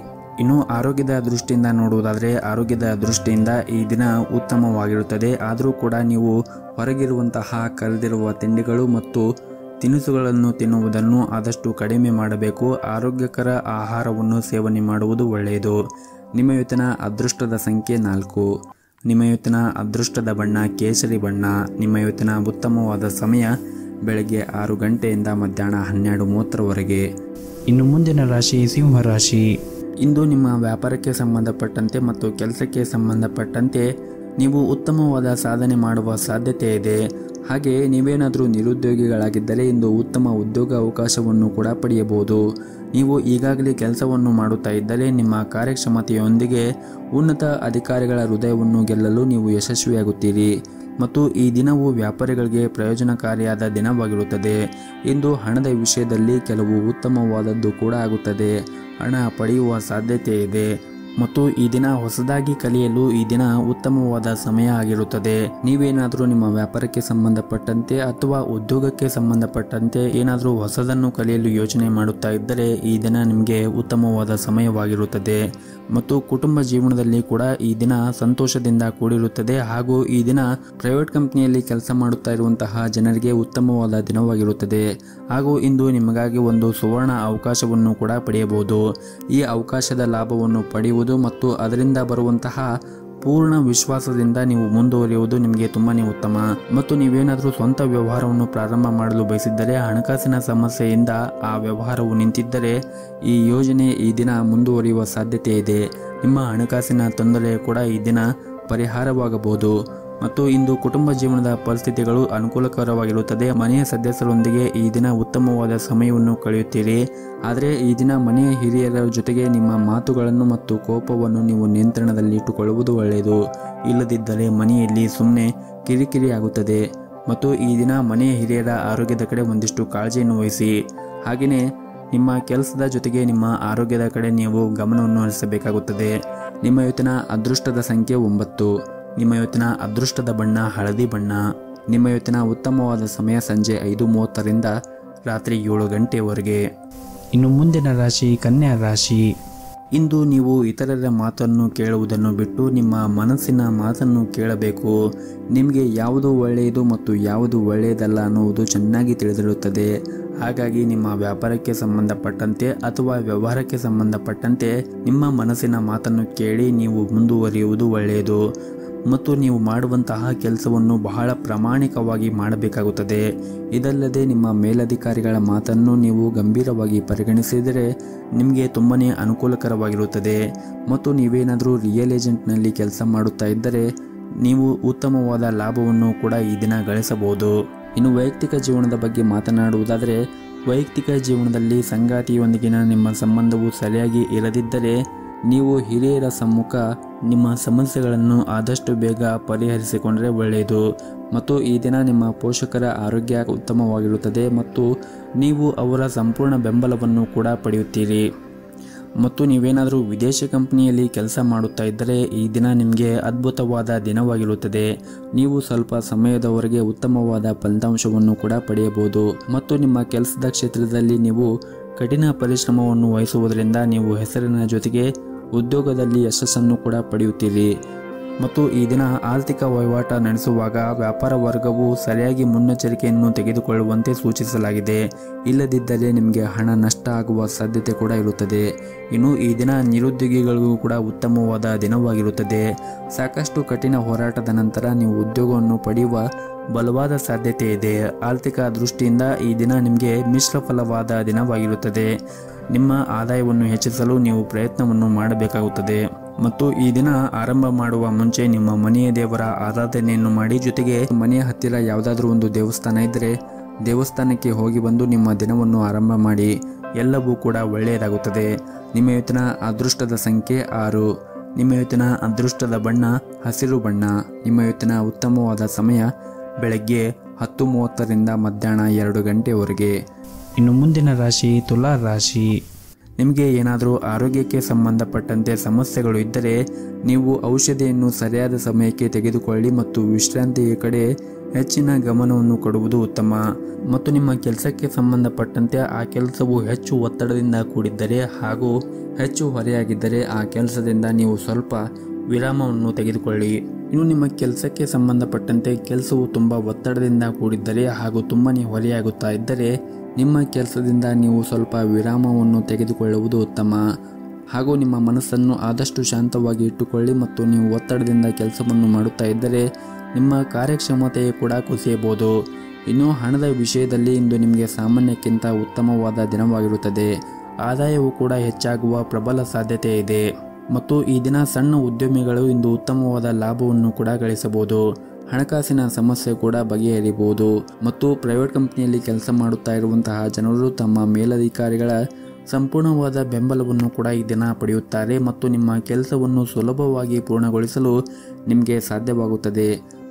ಇನ್ನು ಆರೋಗ್ಯದ ದೃಷ್ಟಿಯಿಂದ ನೋಡುವುದಾದರೆ ಆರೋಗ್ಯದ ದೃಷ್ಟಿಯಿಂದ ಈ ದಿನ ಉತ್ತಮವಾಗಿರುತ್ತದೆ. ಆದರೂ ಕೂಡ ನೀವು ಹೊರಗಿರುವಂತಹ ಕರೆದಿರುವ ತಿಂಡಿಗಳು ಮತ್ತು ತಿನಿಸುಗಳನ್ನು ತಿನ್ನುವುದನ್ನು ಆದಷ್ಟು ಕಡಿಮೆ ಮಾಡಬೇಕು. ಆರೋಗ್ಯಕರ ಆಹಾರವನ್ನು ಸೇವನೆ ಮಾಡುವುದು ಒಳ್ಳೆಯದು. ನಿಮ್ಮ ಇವತ್ತಿನ ಅದೃಷ್ಟದ ಸಂಖ್ಯೆ 4. ನಿಮ್ಮ ಇವತ್ತಿನ ಅದೃಷ್ಟದ ಬಣ್ಣ ಕೇಸರಿ ಬಣ್ಣ. ನಿಮ್ಮ ಇವತ್ತಿನ ಉತ್ತಮವಾದ ಸಮಯ ಬೆಳಗ್ಗೆ 6 ಗಂಟೆಯಿಂದ ಮಧ್ಯಾಹ್ನ 12:30ವರೆಗೆ. ಇನ್ನು ಮುಂದಿನ ರಾಶಿ ಸಿಂಹ ರಾಶಿ. ಇಂದು ನಿಮ್ಮ ವ್ಯಾಪಾರಕ್ಕೆ ಸಂಬಂಧಪಟ್ಟಂತೆ ಮತ್ತು ಕೆಲಸಕ್ಕೆ ಸಂಬಂಧಪಟ್ಟಂತೆ ನೀವು ಉತ್ತಮವಾದ ಸಾಧನೆ ಮಾಡುವ ಸಾಧ್ಯತೆ ಇದೆ. ಹಾಗೆ ನೀವೇನಾದರೂ ನಿರುದ್ಯೋಗಿಗಳಾಗಿದ್ದರೆ ಇಂದು ಉತ್ತಮ ಉದ್ಯೋಗ ಅವಕಾಶವನ್ನು ಕೂಡ ಪಡೆಯಬಹುದು. ನೀವು ಈಗಾಗಲೇ ಕೆಲಸವನ್ನು ಮಾಡುತ್ತಾ ಇದ್ದರೆ ನಿಮ್ಮ ಕಾರ್ಯಕ್ಷಮತೆಯೊಂದಿಗೆ ಉನ್ನತ ಅಧಿಕಾರಿಗಳ ಹೃದಯವನ್ನು ಗೆಲ್ಲಲು ನೀವು ಯಶಸ್ವಿಯಾಗುತ್ತೀರಿ ಮತ್ತು ಈ ದಿನವು ವ್ಯಾಪಾರಿಗಳಿಗೆ ಪ್ರಯೋಜನಕಾರಿಯಾದ ದಿನವಾಗಿರುತ್ತದೆ. ಇಂದು ಹಣದ ವಿಷಯದಲ್ಲಿ ಕೆಲವು ಉತ್ತಮವಾದದ್ದು ಕೂಡ ಆಗುತ್ತದೆ. ಹಣ ಪಡೆಯುವ ಸಾಧ್ಯತೆ ಇದೆ. ಮತ್ತು ಈ ದಿನ ಹೊಸದಾಗಿ ಕಲಿಯಲು ಈ ದಿನ ಉತ್ತಮವಾದ ಸಮಯ ಆಗಿರುತ್ತದೆ. ನೀವೇನಾದರೂ ನಿಮ್ಮ ವ್ಯಾಪಾರಕ್ಕೆ ಸಂಬಂಧಪಟ್ಟಂತೆ ಅಥವಾ ಉದ್ಯೋಗಕ್ಕೆ ಸಂಬಂಧಪಟ್ಟಂತೆ ಏನಾದರೂ ಹೊಸದನ್ನು ಕಲಿಯಲು ಯೋಚನೆ ಮಾಡುತ್ತಾ ಇದ್ದರೆ ಈ ದಿನ ನಿಮಗೆ ಉತ್ತಮವಾದ ಸಮಯವಾಗಿರುತ್ತದೆ. ಮತ್ತು ಕುಟುಂಬ ಜೀವನದಲ್ಲಿ ಕೂಡ ಈ ದಿನ ಸಂತೋಷದಿಂದ ಕೂಡಿರುತ್ತದೆ. ಹಾಗೂ ಈ ದಿನ ಪ್ರೈವೇಟ್ ಕಂಪನಿಯಲ್ಲಿ ಕೆಲಸ ಮಾಡುತ್ತಾ ಇರುವಂತಹ ಜನರಿಗೆ ಉತ್ತಮವಾದ ದಿನವಾಗಿರುತ್ತದೆ. ಹಾಗೂ ಇಂದು ನಿಮಗಾಗಿ ಒಂದು ಸುವರ್ಣ ಅವಕಾಶವನ್ನು ಕೂಡ ಪಡೆಯಬಹುದು. ಈ ಅವಕಾಶದ ಲಾಭವನ್ನು ಪಡೆಯುವುದು ಮತ್ತು ಅದರಿಂದ ಬರುವಂತಹ ಪೂರ್ಣ ವಿಶ್ವಾಸದಿಂದ ನೀವು ಮುಂದುವರಿಯುವುದು ನಿಮಗೆ ತುಂಬಾನೇ ಉತ್ತಮ. ಮತ್ತು ನೀವೇನಾದರೂ ಸ್ವಂತ ವ್ಯವಹಾರವನ್ನು ಪ್ರಾರಂಭ ಮಾಡಲು ಬಯಸಿದ್ದರೆ ಹಣಕಾಸಿನ ಸಮಸ್ಯೆಯಿಂದ ಆ ವ್ಯವಹಾರವು ನಿಂತಿದ್ದರೆ ಈ ಯೋಜನೆ ಈ ದಿನ ಮುಂದುವರಿಯುವ ಸಾಧ್ಯತೆ ಇದೆ. ನಿಮ್ಮ ಹಣಕಾಸಿನ ತೊಂದರೆ ಕೂಡ ಈ ದಿನ ಪರಿಹಾರವಾಗಬಹುದು. ಮತ್ತು ಇಂದು ಕುಟುಂಬ ಜೀವನದ ಪರಿಸ್ಥಿತಿಗಳು ಅನುಕೂಲಕರವಾಗಿರುತ್ತದೆ. ಮನೆಯ ಸದಸ್ಯರೊಂದಿಗೆ ಈ ದಿನ ಉತ್ತಮವಾದ ಸಮಯವನ್ನು ಕಳೆಯುತ್ತೀರಿ. ಆದರೆ ಈ ದಿನ ಮನೆಯ ಹಿರಿಯರ ಜೊತೆಗೆ ನಿಮ್ಮ ಮಾತುಗಳನ್ನು ಮತ್ತು ಕೋಪವನ್ನು ನೀವು ನಿಯಂತ್ರಣದಲ್ಲಿ ಇಟ್ಟುಕೊಳ್ಳುವುದು ಒಳ್ಳೆಯದು. ಇಲ್ಲದಿದ್ದರೆ ಮನೆಯಲ್ಲಿ ಸುಮ್ಮನೆ ಕಿರಿಕಿರಿ ಆಗುತ್ತದೆ. ಮತ್ತು ಈ ದಿನ ಮನೆಯ ಹಿರಿಯರ ಆರೋಗ್ಯದ ಕಡೆ ಒಂದಿಷ್ಟು ಕಾಳಜಿಯನ್ನು ವಹಿಸಿ. ಹಾಗೆಯೇ ನಿಮ್ಮ ಕೆಲಸದ ಜೊತೆಗೆ ನಿಮ್ಮ ಆರೋಗ್ಯದ ಕಡೆ ನೀವು ಗಮನವನ್ನು ಹರಿಸಬೇಕಾಗುತ್ತದೆ. ನಿಮ್ಮ ಇವತ್ತಿನ ಅದೃಷ್ಟದ ಸಂಖ್ಯೆ 9. ನಿಮ್ಮ ಇವತ್ತಿನ ಅದೃಷ್ಟದ ಬಣ್ಣ ಹಳದಿ ಬಣ್ಣ. ನಿಮ್ಮ ಇವತ್ತಿನ ಉತ್ತಮವಾದ ಸಮಯ ಸಂಜೆ 5:30ರಿಂದ ರಾತ್ರಿ 7 ಗಂಟೆವರೆಗೆ. ಇನ್ನು ಮುಂದಿನ ರಾಶಿ ಕನ್ಯಾ ರಾಶಿ. ಇಂದು ನೀವು ಇತರರ ಮಾತನ್ನು ಕೇಳುವುದನ್ನು ಬಿಟ್ಟು ನಿಮ್ಮ ಮನಸ್ಸಿನ ಮಾತನ್ನು ಕೇಳಬೇಕು. ನಿಮಗೆ ಯಾವುದು ಒಳ್ಳೆಯದು ಮತ್ತು ಯಾವುದು ಒಳ್ಳೆಯದಲ್ಲ ಅನ್ನುವುದು ಚೆನ್ನಾಗಿ ತಿಳಿದಿರುತ್ತದೆ. ಹಾಗಾಗಿ ನಿಮ್ಮ ವ್ಯಾಪಾರಕ್ಕೆ ಸಂಬಂಧಪಟ್ಟಂತೆ ಅಥವಾ ವ್ಯವಹಾರಕ್ಕೆ ಸಂಬಂಧಪಟ್ಟಂತೆ ನಿಮ್ಮ ಮನಸ್ಸಿನ ಮಾತನ್ನು ಕೇಳಿ ನೀವು ಮುಂದುವರಿಯುವುದು ಒಳ್ಳೆಯದು. ಮತ್ತು ನೀವು ಮಾಡುವಂತಹ ಕೆಲಸವನ್ನು ಬಹಳ ಪ್ರಾಮಾಣಿಕವಾಗಿ ಮಾಡಬೇಕಾಗುತ್ತದೆ. ಇದಲ್ಲದೆ ನಿಮ್ಮ ಮೇಲಧಿಕಾರಿಗಳ ಮಾತನ್ನು ನೀವು ಗಂಭೀರವಾಗಿ ಪರಿಗಣಿಸಿದರೆ ನಿಮಗೆ ತುಂಬನೇ ಅನುಕೂಲಕರವಾಗಿರುತ್ತದೆ. ಮತ್ತು ನೀವೇನಾದರೂ ರಿಯಲ್ ಏಜೆಂಟ್ನಲ್ಲಿ ಕೆಲಸ ಮಾಡುತ್ತಾ ಇದ್ದರೆ ನೀವು ಉತ್ತಮವಾದ ಲಾಭವನ್ನು ಕೂಡ ಈ ದಿನ ಗಳಿಸಬಹುದು. ಇನ್ನು ವೈಯಕ್ತಿಕ ಜೀವನದ ಬಗ್ಗೆ ಮಾತನಾಡುವುದಾದರೆ ವೈಯಕ್ತಿಕ ಜೀವನದಲ್ಲಿ ಸಂಗಾತಿಯೊಂದಿಗಿನ ನಿಮ್ಮ ಸಂಬಂಧವು ಸರಿಯಾಗಿ ಇರದಿದ್ದರೆ ನೀವು ಹಿರಿಯರ ಸಮ್ಮುಖ ನಿಮ್ಮ ಸಮಸ್ಯೆಗಳನ್ನು ಆದಷ್ಟು ಬೇಗ ಪರಿಹರಿಸಿಕೊಂಡರೆ ಒಳ್ಳೆಯದು. ಮತ್ತು ಈ ದಿನ ನಿಮ್ಮ ಪೋಷಕರ ಆರೋಗ್ಯ ಉತ್ತಮವಾಗಿರುತ್ತದೆ ಮತ್ತು ನೀವು ಅವರ ಸಂಪೂರ್ಣ ಬೆಂಬಲವನ್ನು ಕೂಡ ಪಡೆಯುತ್ತೀರಿ. ಮತ್ತು ನೀವೇನಾದರೂ ವಿದೇಶಿ ಕಂಪನಿಯಲ್ಲಿ ಕೆಲಸ ಮಾಡುತ್ತಾ ಇದ್ದರೆ ಈ ದಿನ ನಿಮಗೆ ಅದ್ಭುತವಾದ ದಿನವಾಗಿರುತ್ತದೆ. ನೀವು ಸ್ವಲ್ಪ ಸಮಯದವರೆಗೆ ಉತ್ತಮವಾದ ಫಲಿತಾಂಶವನ್ನು ಕೂಡ ಪಡೆಯಬಹುದು. ಮತ್ತು ನಿಮ್ಮ ಕೆಲಸದ ಕ್ಷೇತ್ರದಲ್ಲಿ ನೀವು ಕಠಿಣ ಪರಿಶ್ರಮವನ್ನು ವಹಿಸುವುದರಿಂದ ನೀವು ಹೆಸರಿನ ಜೊತೆಗೆ ಉದ್ಯೋಗದಲ್ಲಿ ಯಶಸ್ಸನ್ನು ಕೂಡ ಪಡೆಯುತ್ತೀರಿ. ಮತ್ತು ಈ ದಿನ ಆರ್ಥಿಕ ವಹಿವಾಟ ನಡೆಸುವಾಗ ವ್ಯಾಪಾರ ವರ್ಗವು ಸರಿಯಾಗಿ ಮುನ್ನೆಚ್ಚರಿಕೆಯನ್ನು ತೆಗೆದುಕೊಳ್ಳುವಂತೆ ಸೂಚಿಸಲಾಗಿದೆ. ಇಲ್ಲದಿದ್ದರೆ ನಿಮಗೆ ಹಣ ನಷ್ಟ ಆಗುವ ಸಾಧ್ಯತೆ ಕೂಡ ಇರುತ್ತದೆ. ಇನ್ನು ಈ ದಿನ ನಿರುದ್ಯೋಗಿಗಳಿಗೂ ಕೂಡ ಉತ್ತಮವಾದ ದಿನವಾಗಿರುತ್ತದೆ. ಸಾಕಷ್ಟು ಕಠಿಣ ಹೋರಾಟದ ನಂತರ ನೀವು ಉದ್ಯೋಗವನ್ನು ಪಡೆಯುವ ಬಲವಾದ ಸಾಧ್ಯತೆ ಇದೆ. ಆರ್ಥಿಕ ದೃಷ್ಟಿಯಿಂದ ಈ ದಿನ ನಿಮಗೆ ಮಿಶ್ರ ಫಲವಾದ ದಿನವಾಗಿರುತ್ತದೆ. ನಿಮ್ಮ ಆದಾಯವನ್ನು ಹೆಚ್ಚಿಸಲು ನೀವು ಪ್ರಯತ್ನವನ್ನು ಮಾಡಬೇಕಾಗುತ್ತದೆ. ಮತ್ತು ಈ ದಿನ ಆರಂಭ ಮಾಡುವ ಮುಂಚೆ ನಿಮ್ಮ ಮನೆಯ ದೇವರ ಆರಾಧನೆಯನ್ನು ಮಾಡಿ, ಜೊತೆಗೆ ಮನೆಯ ಹತ್ತಿರ ಯಾವುದಾದ್ರೂ ಒಂದು ದೇವಸ್ಥಾನ ಇದ್ದರೆ ದೇವಸ್ಥಾನಕ್ಕೆ ಹೋಗಿ ಬಂದು ನಿಮ್ಮ ದಿನವನ್ನು ಆರಂಭ ಮಾಡಿ. ಎಲ್ಲವೂ ಕೂಡ ಒಳ್ಳೆಯದಾಗುತ್ತದೆ. ನಿಮ್ಮ ಇವತ್ತಿನ ಅದೃಷ್ಟದ ಸಂಖ್ಯೆ 6. ನಿಮ್ಮ ಇವತ್ತಿನ ಅದೃಷ್ಟದ ಬಣ್ಣ ಹಸಿರು ಬಣ್ಣ. ನಿಮ್ಮ ಇವತ್ತಿನ ಉತ್ತಮವಾದ ಸಮಯ ಬೆಳಗ್ಗೆ 10:30ರಿಂದ ಮಧ್ಯಾಹ್ನ 2 ಗಂಟೆವರೆಗೆ. ಇನ್ನು ಮುಂದಿನ ರಾಶಿ ತುಲಾ ರಾಶಿ. ನಿಮಗೆ ಏನಾದರೂ ಆರೋಗ್ಯಕ್ಕೆ ಸಂಬಂಧಪಟ್ಟಂತೆ ಸಮಸ್ಯೆಗಳು ಇದ್ದರೆ ನೀವು ಔಷಧಿಯನ್ನು ಸರಿಯಾದ ಸಮಯಕ್ಕೆ ತೆಗೆದುಕೊಳ್ಳಿ ಮತ್ತು ವಿಶ್ರಾಂತಿಯ ಕಡೆ ಹೆಚ್ಚಿನ ಗಮನವನ್ನು ಕೊಡುವುದು ಉತ್ತಮ. ಮತ್ತು ನಿಮ್ಮ ಕೆಲಸಕ್ಕೆ ಸಂಬಂಧಪಟ್ಟಂತೆ ಆ ಕೆಲಸವು ಹೆಚ್ಚು ಒತ್ತಡದಿಂದ ಕೂಡಿದ್ದರೆ ಹಾಗೂ ಹೆಚ್ಚು ಹೊರೆಯಾಗಿದ್ದರೆ ಆ ಕೆಲಸದಿಂದ ನೀವು ಸ್ವಲ್ಪ ವಿರಾಮವನ್ನು ತೆಗೆದುಕೊಳ್ಳಿ. ಇನ್ನು ನಿಮ್ಮ ಕೆಲಸಕ್ಕೆ ಸಂಬಂಧಪಟ್ಟಂತೆ ಕೆಲಸವು ತುಂಬ ಒತ್ತಡದಿಂದ ಕೂಡಿದ್ದರೆ ಹಾಗೂ ತುಂಬನೇ ಹೊರೆಯಾಗುತ್ತಾ ಇದ್ದರೆ ನಿಮ್ಮ ಕೆಲಸದಿಂದ ನೀವು ಸ್ವಲ್ಪ ವಿರಾಮವನ್ನು ತೆಗೆದುಕೊಳ್ಳುವುದು ಉತ್ತಮ. ಹಾಗೂ ನಿಮ್ಮ ಮನಸ್ಸನ್ನು ಆದಷ್ಟು ಶಾಂತವಾಗಿ ಇಟ್ಟುಕೊಳ್ಳಿ. ಮತ್ತು ನೀವು ಒತ್ತಡದಿಂದ ಕೆಲಸವನ್ನು ಮಾಡುತ್ತಾ ಇದ್ದರೆ ನಿಮ್ಮ ಕಾರ್ಯಕ್ಷಮತೆ ಕೂಡ ಕುಸಿಯಬಹುದು. ಇನ್ನು ಹಣದ ವಿಷಯದಲ್ಲಿ ಇಂದು ನಿಮಗೆ ಸಾಮಾನ್ಯಕ್ಕಿಂತ ಉತ್ತಮವಾದ ದಿನವಾಗಿರುತ್ತದೆ. ಆದಾಯವು ಕೂಡ ಹೆಚ್ಚಾಗುವ ಪ್ರಬಲ ಸಾಧ್ಯತೆ ಇದೆ. ಮತ್ತು ಈ ದಿನ ಸಣ್ಣ ಉದ್ಯಮಿಗಳು ಇಂದು ಉತ್ತಮವಾದ ಲಾಭವನ್ನು ಕೂಡ ಗಳಿಸಬಹುದು. ಹಣಕಾಸಿನ ಸಮಸ್ಯೆ ಕೂಡ ಬಗೆಹರಿಯಬಹುದು. ಮತ್ತು ಪ್ರೈವೇಟ್ ಕಂಪನಿಯಲ್ಲಿ ಕೆಲಸ ಮಾಡುತ್ತಾ ಇರುವಂತಹ ಜನರು ತಮ್ಮ ಮೇಲಧಿಕಾರಿಗಳ ಸಂಪೂರ್ಣವಾದ ಬೆಂಬಲವನ್ನು ಕೂಡ ಈ ದಿನ ಪಡೆಯುತ್ತಾರೆ. ಮತ್ತು ನಿಮ್ಮ ಕೆಲಸವನ್ನು ಸುಲಭವಾಗಿ ಪೂರ್ಣಗೊಳಿಸಲು ನಿಮಗೆ ಸಾಧ್ಯವಾಗುತ್ತದೆ.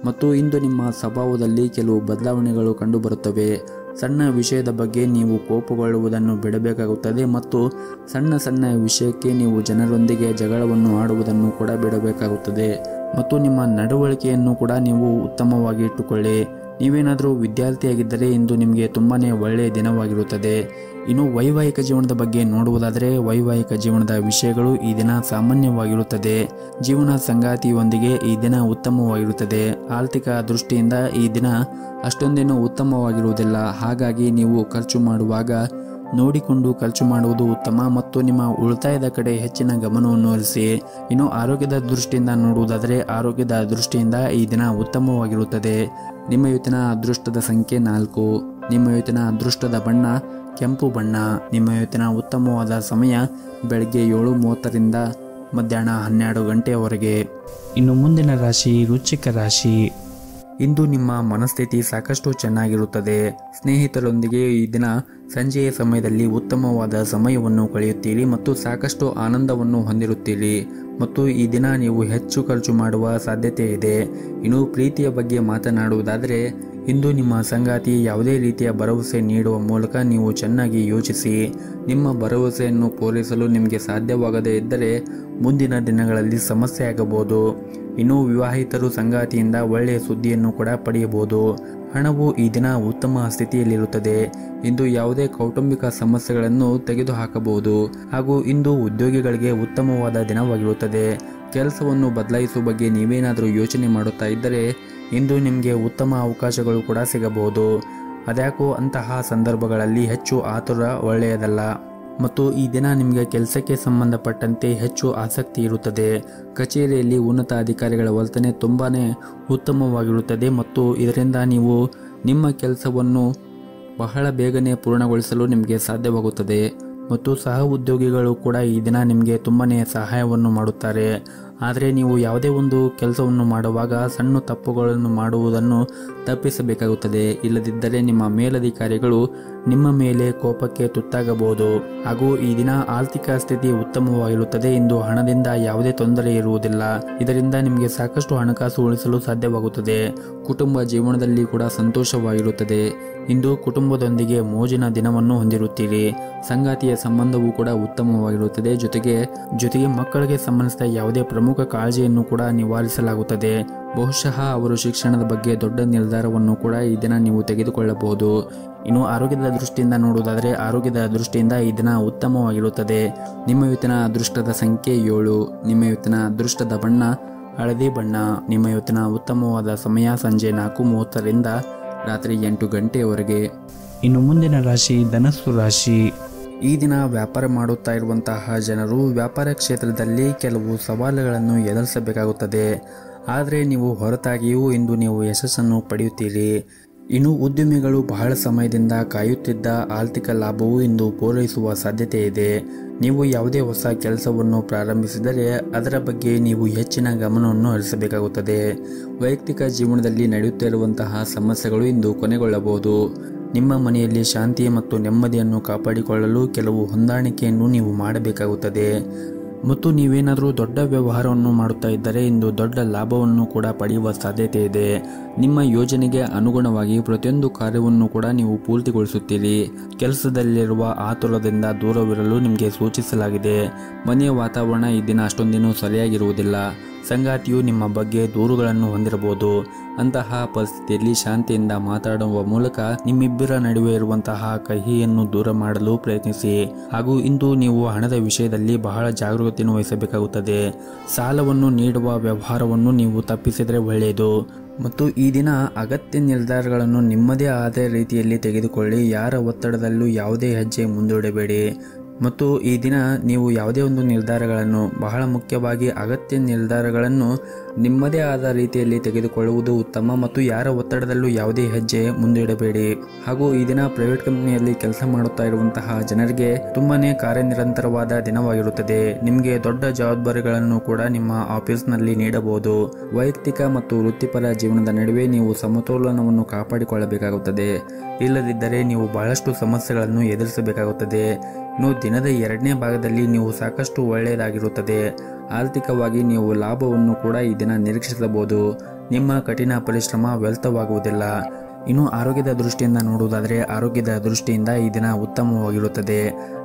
ಮತ್ತು ಇಂದು ನಿಮ್ಮ ಸ್ವಭಾವದಲ್ಲಿ ಕೆಲವು ಬದಲಾವಣೆಗಳು ಕಂಡುಬರುತ್ತವೆ. ಸಣ್ಣ ವಿಷಯದ ಬಗ್ಗೆ ನೀವು ಕೋಪಗೊಳ್ಳುವುದನ್ನು ಬಿಡಬೇಕಾಗುತ್ತದೆ ಮತ್ತು ಸಣ್ಣ ಸಣ್ಣ ವಿಷಯಕ್ಕೆ ನೀವು ಜನರೊಂದಿಗೆ ಜಗಳವನ್ನು ಆಡುವುದನ್ನು ಕೂಡ ಬಿಡಬೇಕಾಗುತ್ತದೆ ಮತ್ತು ನಿಮ್ಮ ನಡವಳಿಕೆಯನ್ನು ಕೂಡ ನೀವು ಉತ್ತಮವಾಗಿ ಇಟ್ಟುಕೊಳ್ಳಿ. ನೀವೇನಾದರೂ ವಿದ್ಯಾರ್ಥಿಯಾಗಿದ್ದರೆ ಇಂದು ನಿಮಗೆ ತುಂಬಾ ಒಳ್ಳೆಯ ದಿನವಾಗಿರುತ್ತದೆ. ಇನ್ನು ವೈವಾಹಿಕ ಜೀವನದ ಬಗ್ಗೆ ನೋಡುವುದಾದರೆ ವೈವಾಹಿಕ ಜೀವನದ ವಿಷಯಗಳು ಈ ದಿನ ಸಾಮಾನ್ಯವಾಗಿರುತ್ತದೆ. ಜೀವನ ಸಂಗಾತಿಯೊಂದಿಗೆ ಈ ದಿನ ಉತ್ತಮವಾಗಿರುತ್ತದೆ. ಆರ್ಥಿಕ ದೃಷ್ಟಿಯಿಂದ ಈ ದಿನ ಅಷ್ಟೊಂದೇನು ಉತ್ತಮವಾಗಿರುವುದಿಲ್ಲ. ಹಾಗಾಗಿ ನೀವು ಖರ್ಚು ಮಾಡುವಾಗ ನೋಡಿಕೊಂಡು ಖರ್ಚು ಮಾಡುವುದು ಉತ್ತಮ ಮತ್ತು ನಿಮ್ಮ ಉಳಿತಾಯದ ಕಡೆ ಹೆಚ್ಚಿನ ಗಮನವನ್ನು ಹರಿಸಿ. ಇನ್ನು ಆರೋಗ್ಯದ ದೃಷ್ಟಿಯಿಂದ ನೋಡುವುದಾದರೆ ಆರೋಗ್ಯದ ದೃಷ್ಟಿಯಿಂದ ಈ ದಿನ ಉತ್ತಮವಾಗಿರುತ್ತದೆ. ನಿಮ್ಮ ಇವತ್ತಿನ ಅದೃಷ್ಟದ ಸಂಖ್ಯೆ 4. ನಿಮ್ಮ ಇವತ್ತಿನ ಅದೃಷ್ಟದ ಬಣ್ಣ ಕೆಂಪು ಬಣ್ಣ. ನಿಮ್ಮ ಇವತ್ತಿನ ಉತ್ತಮವಾದ ಸಮಯ ಬೆಳಗ್ಗೆ 7:30ರಿಂದ ಮಧ್ಯಾಹ್ನ 12 ಗಂಟೆಯವರೆಗೆ. ಇನ್ನು ಮುಂದಿನ ರಾಶಿ ವೃಶ್ಚಿಕ ರಾಶಿ. ಇಂದು ನಿಮ್ಮ ಮನಸ್ಥಿತಿ ಸಾಕಷ್ಟು ಚೆನ್ನಾಗಿರುತ್ತದೆ. ಸ್ನೇಹಿತರೊಂದಿಗೆ ಈ ದಿನ ಸಂಜೆಯ ಸಮಯದಲ್ಲಿ ಉತ್ತಮವಾದ ಸಮಯವನ್ನು ಕಳೆಯುತ್ತೀರಿ ಮತ್ತು ಸಾಕಷ್ಟು ಆನಂದವನ್ನು ಹೊಂದಿರುತ್ತೀರಿ ಮತ್ತು ಈ ದಿನ ನೀವು ಹೆಚ್ಚು ಖರ್ಚು ಮಾಡುವ ಸಾಧ್ಯತೆ ಇದೆ. ಇನ್ನು ಪ್ರೀತಿಯ ಬಗ್ಗೆ ಮಾತನಾಡುವುದಾದರೆ ಇಂದು ನಿಮ್ಮ ಸಂಗಾತಿ ಯಾವುದೇ ರೀತಿಯ ಭರವಸೆ ನೀಡುವ ಮೂಲಕ ನೀವು ಚೆನ್ನಾಗಿ ಯೋಚಿಸಿ. ನಿಮ್ಮ ಭರವಸೆಯನ್ನು ಪೂರೈಸಲು ನಿಮಗೆ ಸಾಧ್ಯವಾಗದೇ ಇದ್ದರೆ ಮುಂದಿನ ದಿನಗಳಲ್ಲಿ ಸಮಸ್ಯೆ ಆಗಬಹುದು. ಇನ್ನು ವಿವಾಹಿತರು ಸಂಗಾತಿಯಿಂದ ಒಳ್ಳೆಯ ಸುದ್ದಿಯನ್ನು ಕೂಡ ಪಡೆಯಬಹುದು. ಹಣವು ಈ ದಿನ ಉತ್ತಮ ಸ್ಥಿತಿಯಲ್ಲಿರುತ್ತದೆ. ಇಂದು ಯಾವುದೇ ಕೌಟುಂಬಿಕ ಸಮಸ್ಯೆಗಳನ್ನು ತೆಗೆದುಹಾಕಬಹುದು ಹಾಗೂ ಇಂದು ಉದ್ಯೋಗಿಗಳಿಗೆ ಉತ್ತಮವಾದ ದಿನವಾಗಿರುತ್ತದೆ. ಕೆಲಸವನ್ನು ಬದಲಾಯಿಸುವ ಬಗ್ಗೆ ನೀವೇನಾದರೂ ಯೋಚನೆ ಮಾಡುತ್ತಾ ಇದ್ದರೆ ಇಂದು ನಿಮಗೆ ಉತ್ತಮ ಅವಕಾಶಗಳು ಕೂಡ ಸಿಗಬಹುದು. ಅದ್ಯಾಕೋ ಅಂತಹ ಸಂದರ್ಭಗಳಲ್ಲಿ ಹೆಚ್ಚು ಆತುರ ಒಳ್ಳೆಯದಲ್ಲ ಮತ್ತು ಈ ದಿನ ನಿಮಗೆ ಕೆಲಸಕ್ಕೆ ಸಂಬಂಧಪಟ್ಟಂತೆ ಹೆಚ್ಚು ಆಸಕ್ತಿ ಇರುತ್ತದೆ. ಕಚೇರಿಯಲ್ಲಿ ಉನ್ನತ ಅಧಿಕಾರಿಗಳ ವರ್ತನೆ ತುಂಬಾ ಉತ್ತಮವಾಗಿರುತ್ತದೆ ಮತ್ತು ಇದರಿಂದ ನೀವು ನಿಮ್ಮ ಕೆಲಸವನ್ನು ಬಹಳ ಬೇಗನೆ ಪೂರ್ಣಗೊಳಿಸಲು ನಿಮಗೆ ಸಾಧ್ಯವಾಗುತ್ತದೆ ಮತ್ತು ಸಹ ಉದ್ಯೋಗಿಗಳು ಕೂಡ ಈ ದಿನ ನಿಮಗೆ ತುಂಬಾ ಸಹಾಯವನ್ನು ಮಾಡುತ್ತಾರೆ. ಆದರೆ ನೀವು ಯಾವುದೇ ಒಂದು ಕೆಲಸವನ್ನು ಮಾಡುವಾಗ ಸಣ್ಣ ತಪ್ಪುಗಳನ್ನು ಮಾಡುವುದನ್ನು ತಪ್ಪಿಸಬೇಕಾಗುತ್ತದೆ. ಇಲ್ಲದಿದ್ದರೆ ನಿಮ್ಮ ಮೇಲಧಿಕಾರಿಗಳು ನಿಮ್ಮ ಮೇಲೆ ಕೋಪಕ್ಕೆ ತುತ್ತಾಗಬಹುದು. ಹಾಗೂ ಈ ದಿನ ಆರ್ಥಿಕ ಸ್ಥಿತಿ ಉತ್ತಮವಾಗಿರುತ್ತದೆ. ಇಂದು ಹಣದಿಂದ ಯಾವುದೇ ತೊಂದರೆ ಇರುವುದಿಲ್ಲ. ಇದರಿಂದ ನಿಮಗೆ ಸಾಕಷ್ಟು ಹಣಕಾಸು ಉಳಿಸಲು ಸಾಧ್ಯವಾಗುತ್ತದೆ. ಕುಟುಂಬ ಜೀವನದಲ್ಲಿ ಕೂಡ ಸಂತೋಷವಾಗಿರುತ್ತದೆ. ಇಂದು ಕುಟುಂಬದೊಂದಿಗೆ ಮೋಜಿನ ದಿನವನ್ನು ಹೊಂದಿರುತ್ತೀರಿ. ಸಂಗಾತಿಯ ಸಂಬಂಧವೂ ಕೂಡ ಉತ್ತಮವಾಗಿರುತ್ತದೆ. ಜೊತೆಗೆ ಮಕ್ಕಳಿಗೆ ಸಂಬಂಧಿಸಿದ ಯಾವುದೇ ಪ್ರಮುಖ ಕಾಳಜಿಯನ್ನು ಕೂಡ ನಿವಾರಿಸಲಾಗುತ್ತದೆ. ಬಹುಶಃ ಅವರು ಶಿಕ್ಷಣದ ಬಗ್ಗೆ ದೊಡ್ಡ ನಿರ್ಧಾರವನ್ನು ಕೂಡ ಈ ದಿನ ನೀವು ತೆಗೆದುಕೊಳ್ಳಬಹುದು. ಇನ್ನು ಆರೋಗ್ಯದ ದೃಷ್ಟಿಯಿಂದ ನೋಡುವುದಾದರೆ ಆರೋಗ್ಯದ ದೃಷ್ಟಿಯಿಂದ ಈ ದಿನ ಉತ್ತಮವಾಗಿರುತ್ತದೆ. ನಿಮ್ಮ ಇವತ್ತಿನ ಅದೃಷ್ಟದ ಸಂಖ್ಯೆ 7. ನಿಮ್ಮ ಇವತ್ತಿನ ಅದೃಷ್ಟದ ಬಣ್ಣ ಹಳದಿ ಬಣ್ಣ. ನಿಮ್ಮ ಇವತ್ತಿನ ಉತ್ತಮವಾದ ಸಮಯ ಸಂಜೆ 4:30ರಿಂದ ರಾತ್ರಿ 8 ಗಂಟೆಯವರೆಗೆ. ಇನ್ನು ಮುಂದಿನ ರಾಶಿ ಧನಸ್ಸು ರಾಶಿ. ಈ ದಿನ ವ್ಯಾಪಾರ ಮಾಡುತ್ತಾ ಇರುವಂತಹ ಜನರು ವ್ಯಾಪಾರ ಕ್ಷೇತ್ರದಲ್ಲಿ ಕೆಲವು ಸವಾಲುಗಳನ್ನು ಎದುರಿಸಬೇಕಾಗುತ್ತದೆ. ಆದರೆ ನೀವು ಹೊರತಾಗಿಯೂ ಇಂದು ನೀವು ಯಶಸ್ಸನ್ನು ಪಡೆಯುತ್ತೀರಿ. ಇನ್ನು ಉದ್ಯಮಿಗಳು ಬಹಳ ಸಮಯದಿಂದ ಕಾಯುತ್ತಿದ್ದ ಆರ್ಥಿಕ ಲಾಭವು ಇಂದು ಪೂರೈಸುವ ಸಾಧ್ಯತೆ ಇದೆ. ನೀವು ಯಾವುದೇ ಹೊಸ ಕೆಲಸವನ್ನು ಪ್ರಾರಂಭಿಸಿದರೆ ಅದರ ಬಗ್ಗೆ ನೀವು ಹೆಚ್ಚಿನ ಗಮನವನ್ನು ಹರಿಸಬೇಕಾಗುತ್ತದೆ. ವೈಯಕ್ತಿಕ ಜೀವನದಲ್ಲಿ ನಡೆಯುತ್ತಿರುವಂತಹ ಸಮಸ್ಯೆಗಳು ಇಂದು ಕೊನೆಗೊಳ್ಳಬಹುದು. ನಿಮ್ಮ ಮನೆಯಲ್ಲಿ ಶಾಂತಿ ಮತ್ತು ನೆಮ್ಮದಿಯನ್ನು ಕಾಪಾಡಿಕೊಳ್ಳಲು ಕೆಲವು ಹೊಂದಾಣಿಕೆಯನ್ನು ನೀವು ಮಾಡಬೇಕಾಗುತ್ತದೆ. ಮತ್ತು ನೀವೇನಾದರೂ ದೊಡ್ಡ ವ್ಯವಹಾರವನ್ನು ಮಾಡುತ್ತಾ ಇದ್ದರೆ ಇಂದು ದೊಡ್ಡ ಲಾಭವನ್ನು ಕೂಡ ಪಡೆಯುವ ಸಾಧ್ಯತೆ ಇದೆ. ನಿಮ್ಮ ಯೋಜನೆಗೆ ಅನುಗುಣವಾಗಿ ಪ್ರತಿಯೊಂದು ಕಾರ್ಯವನ್ನು ಕೂಡ ನೀವು ಪೂರ್ತಿಗೊಳಿಸುತ್ತೀರಿ. ಕೆಲಸದಲ್ಲಿರುವ ಆತುರದಿಂದ ದೂರವಿರಲು ನಿಮಗೆ ಸೂಚಿಸಲಾಗಿದೆ. ಮನೆಯ ವಾತಾವರಣ ಈ ದಿನ ಅಷ್ಟೊಂದೇನೂ ಸರಿಯಾಗಿರುವುದಿಲ್ಲ. ಸಂಗಾತಿಯು ನಿಮ್ಮ ಬಗ್ಗೆ ದೂರುಗಳನ್ನು ಹೊಂದಿರಬಹುದು. ಅಂತಹ ಪರಿಸ್ಥಿತಿಯಲ್ಲಿ ಶಾಂತಿಯಿಂದ ಮಾತಾಡುವ ಮೂಲಕ ನಿಮ್ಮಿಬ್ಬರ ನಡುವೆ ಇರುವಂತಹ ಕಹಿಯನ್ನು ದೂರ ಮಾಡಲು ಪ್ರಯತ್ನಿಸಿ. ಹಾಗೂ ಇಂದು ನೀವು ಹಣದ ವಿಷಯದಲ್ಲಿ ಬಹಳ ಜಾಗರೂಕತೆಯನ್ನು ವಹಿಸಬೇಕಾಗುತ್ತದೆ. ಸಾಲವನ್ನು ನೀಡುವ ವ್ಯವಹಾರವನ್ನು ನೀವು ತಪ್ಪಿಸಿದರೆ ಒಳ್ಳೆಯದು. ಮತ್ತು ಈ ದಿನ ಅಗತ್ಯ ನಿರ್ಧಾರಗಳನ್ನು ನಿಮ್ಮದೇ ಆದ ರೀತಿಯಲ್ಲಿ ತೆಗೆದುಕೊಳ್ಳಿ. ಯಾರ ಒತ್ತಡದಲ್ಲೂ ಯಾವುದೇ ಹೆಜ್ಜೆ ಮುಂದೂಡಬೇಡಿ. ಮತ್ತು ಈ ದಿನ ನೀವು ಯಾವುದೇ ಒಂದು ನಿರ್ಧಾರಗಳನ್ನು, ಬಹಳ ಮುಖ್ಯವಾಗಿ ಅಗತ್ಯ ನಿರ್ಧಾರಗಳನ್ನು ನಿಮ್ಮದೇ ಆದ ರೀತಿಯಲ್ಲಿ ತೆಗೆದುಕೊಳ್ಳುವುದು ಉತ್ತಮ. ಮತ್ತು ಯಾರ ಒತ್ತಡದಲ್ಲೂ ಯಾವುದೇ ಹೆಜ್ಜೆ ಮುಂದಿಡಬೇಡಿ. ಹಾಗೂ ಈ ದಿನ ಪ್ರೈವೇಟ್ ಕಂಪನಿಯಲ್ಲಿ ಕೆಲಸ ಮಾಡುತ್ತಾ ಇರುವಂತಹ ಜನರಿಗೆ ತುಂಬಾನೇ ಕಾರ್ಯನಿರಂತರವಾದ ದಿನವಾಗಿರುತ್ತದೆ. ನಿಮಗೆ ದೊಡ್ಡ ಜವಾಬ್ದಾರಿಗಳನ್ನು ಕೂಡ ನಿಮ್ಮ ಆಫೀಸ್ನಲ್ಲಿ ನೀಡಬಹುದು. ವೈಯಕ್ತಿಕ ಮತ್ತು ವೃತ್ತಿಪರ ಜೀವನದ ನಡುವೆ ನೀವು ಸಮತೋಲನವನ್ನು ಕಾಪಾಡಿಕೊಳ್ಳಬೇಕಾಗುತ್ತದೆ. ಇಲ್ಲದಿದ್ದರೆ ನೀವು ಬಹಳಷ್ಟು ಸಮಸ್ಯೆಗಳನ್ನು ಎದುರಿಸಬೇಕಾಗುತ್ತದೆ. ಇನ್ನು ದಿನದ 2ನೇ ಭಾಗದಲ್ಲಿ ನೀವು ಸಾಕಷ್ಟು ಒಳ್ಳೆಯದಾಗಿರುತ್ತದೆ. ಆರ್ಥಿಕವಾಗಿ ನೀವು ಲಾಭವನ್ನು ಕೂಡ ಈ ದಿನ ನಿರೀಕ್ಷಿಸಬಹುದು. ನಿಮ್ಮ ಕಠಿಣ ಪರಿಶ್ರಮ ವ್ಯರ್ಥವಾಗುವುದಿಲ್ಲ. ಇನ್ನು ಆರೋಗ್ಯದ ದೃಷ್ಟಿಯಿಂದ ನೋಡುವುದಾದರೆ ಆರೋಗ್ಯದ ದೃಷ್ಟಿಯಿಂದ ಈ ದಿನ ಉತ್ತಮವಾಗಿರುತ್ತದೆ.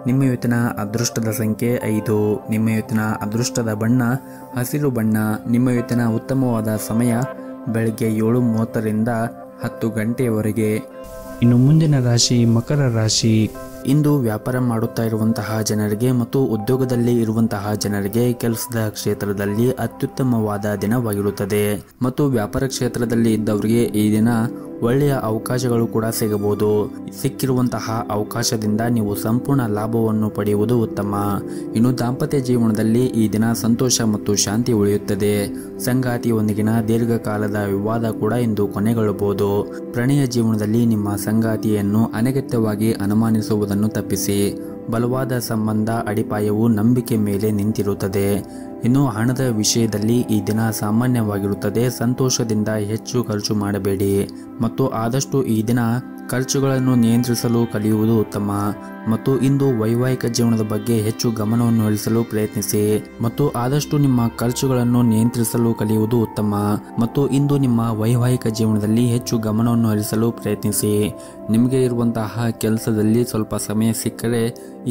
ನಿಮ್ಮ ಇವತ್ತಿನ ಅದೃಷ್ಟದ ಸಂಖ್ಯೆ 5. ನಿಮ್ಮ ಇವತ್ತಿನ ಅದೃಷ್ಟದ ಬಣ್ಣ ಹಸಿರು ಬಣ್ಣ. ನಿಮ್ಮ ಇವತ್ತಿನ ಉತ್ತಮವಾದ ಸಮಯ ಬೆಳಗ್ಗೆ 7:30ರಿಂದ 10 ಗಂಟೆಯವರೆಗೆ. ಇನ್ನು ಮುಂದಿನ ರಾಶಿ ಮಕರ ರಾಶಿ. ಇಂದು ವ್ಯಾಪಾರ ಮಾಡುತ್ತಾ ಇರುವಂತಹ ಜನರಿಗೆ ಮತ್ತು ಉದ್ಯೋಗದಲ್ಲಿ ಇರುವಂತಹ ಜನರಿಗೆ ಕೆಲಸದ ಕ್ಷೇತ್ರದಲ್ಲಿ ಅತ್ಯುತ್ತಮವಾದ ದಿನವಾಗಿರುತ್ತದೆ ಮತ್ತು ವ್ಯಾಪಾರ ಕ್ಷೇತ್ರದಲ್ಲಿ ಇದ್ದವರಿಗೆ ಈ ದಿನ ಒಳ್ಳೆಯ ಅವಕಾಶಗಳು ಕೂಡ ಸಿಗಬಹುದು. ಸಿಕ್ಕಿರುವಂತಹ ಅವಕಾಶದಿಂದ ನೀವು ಸಂಪೂರ್ಣ ಲಾಭವನ್ನು ಪಡೆಯುವುದು ಉತ್ತಮ. ಇನ್ನು ದಾಂಪತ್ಯ ಜೀವನದಲ್ಲಿ ಈ ದಿನ ಸಂತೋಷ ಮತ್ತು ಶಾಂತಿ ಉಳಿಯುತ್ತದೆ. ಸಂಗಾತಿಯೊಂದಿಗಿನ ದೀರ್ಘಕಾಲದ ವಿವಾದ ಕೂಡ ಇಂದು ಕೊನೆಗೊಳ್ಳಬಹುದು. ಪ್ರಣಯ ಜೀವನದಲ್ಲಿ ನಿಮ್ಮ ಸಂಗಾತಿಯನ್ನು ಅನಗತ್ಯವಾಗಿ ಅನುಮಾನಿಸುವುದನ್ನು ತಪ್ಪಿಸಿ. ಬಲವಾದ ಸಂಬಂಧ ಅಡಿಪಾಯವು ನಂಬಿಕೆ ಮೇಲೆ ನಿಂತಿರುತ್ತದೆ. ಇನ್ನು ಹಣದ ವಿಷಯದಲ್ಲಿ ಈ ದಿನ ಸಾಮಾನ್ಯವಾಗಿರುತ್ತದೆ. ಸಂತೋಷದಿಂದ ಹೆಚ್ಚು ಖರ್ಚು ಮಾಡಬೇಡಿ ಮತ್ತು ಆದಷ್ಟು ಈ ದಿನ ಖರ್ಚುಗಳನ್ನು ನಿಯಂತ್ರಿಸಲು ಕಲಿಯುವುದು ಉತ್ತಮ. ಮತ್ತು ಇಂದು ವೈವಾಹಿಕ ಜೀವನದ ಬಗ್ಗೆ ಹೆಚ್ಚು ಗಮನವನ್ನು ಹರಿಸಲು ಪ್ರಯತ್ನಿಸಿ ಮತ್ತು ಆದಷ್ಟು ನಿಮ್ಮ ಖರ್ಚುಗಳನ್ನು ನಿಯಂತ್ರಿಸಲು ಕಲಿಯುವುದು ಉತ್ತಮ. ಮತ್ತು ಇಂದು ನಿಮ್ಮ ವೈವಾಹಿಕ ಜೀವನದಲ್ಲಿ ಹೆಚ್ಚು ಗಮನವನ್ನು ಹರಿಸಲು ಪ್ರಯತ್ನಿಸಿ. ನಿಮಗೆ ಇರುವಂತಹ ಕೆಲಸದಲ್ಲಿ ಸ್ವಲ್ಪ ಸಮಯ ಸಿಕ್ಕರೆ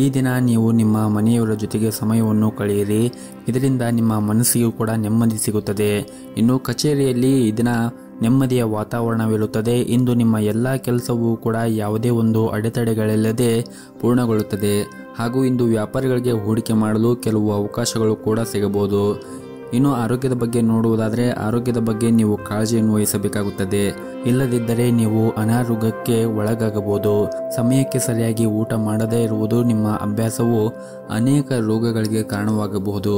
ಈ ದಿನ ನೀವು ನಿಮ್ಮ ಮನೆಯವರ ಜೊತೆಗೆ ಸಮಯವನ್ನು ಕಳೆಯಿರಿ. ಇದರಿಂದ ನಿಮ್ಮ ಮನಸ್ಸಿಗೂ ಕೂಡ ನೆಮ್ಮದಿ ಸಿಗುತ್ತದೆ. ಇನ್ನು ಕಚೇರಿಯಲ್ಲಿ ಈ ದಿನ ನೆಮ್ಮದಿಯ ವಾತಾವರಣವಿರುತ್ತದೆ. ಇಂದು ನಿಮ್ಮ ಎಲ್ಲ ಕೆಲಸವೂ ಕೂಡ ಯಾವುದೇ ಒಂದು ಅಡೆತಡೆಗಳಿಲ್ಲದೆ ಪೂರ್ಣಗೊಳ್ಳುತ್ತದೆ. ಹಾಗೂ ಇಂದು ವ್ಯಾಪಾರಿಗಳಿಗೆ ಹೂಡಿಕೆ ಮಾಡಲು ಕೆಲವು ಅವಕಾಶಗಳು ಕೂಡ ಸಿಗಬಹುದು. ಇನ್ನು ಆರೋಗ್ಯದ ಬಗ್ಗೆ ನೋಡುವುದಾದರೆ ಆರೋಗ್ಯದ ಬಗ್ಗೆ ನೀವು ಕಾಳಜಿಯನ್ನು ವಹಿಸಬೇಕಾಗುತ್ತದೆ. ಇಲ್ಲದಿದ್ದರೆ ನೀವು ಅನಾರೋಗ್ಯಕ್ಕೆ ಒಳಗಾಗಬಹುದು. ಸಮಯಕ್ಕೆ ಸರಿಯಾಗಿ ಊಟ ಮಾಡದೇ ಇರುವುದು ನಿಮ್ಮ ಅಭ್ಯಾಸವು ಅನೇಕ ರೋಗಗಳಿಗೆ ಕಾರಣವಾಗಬಹುದು.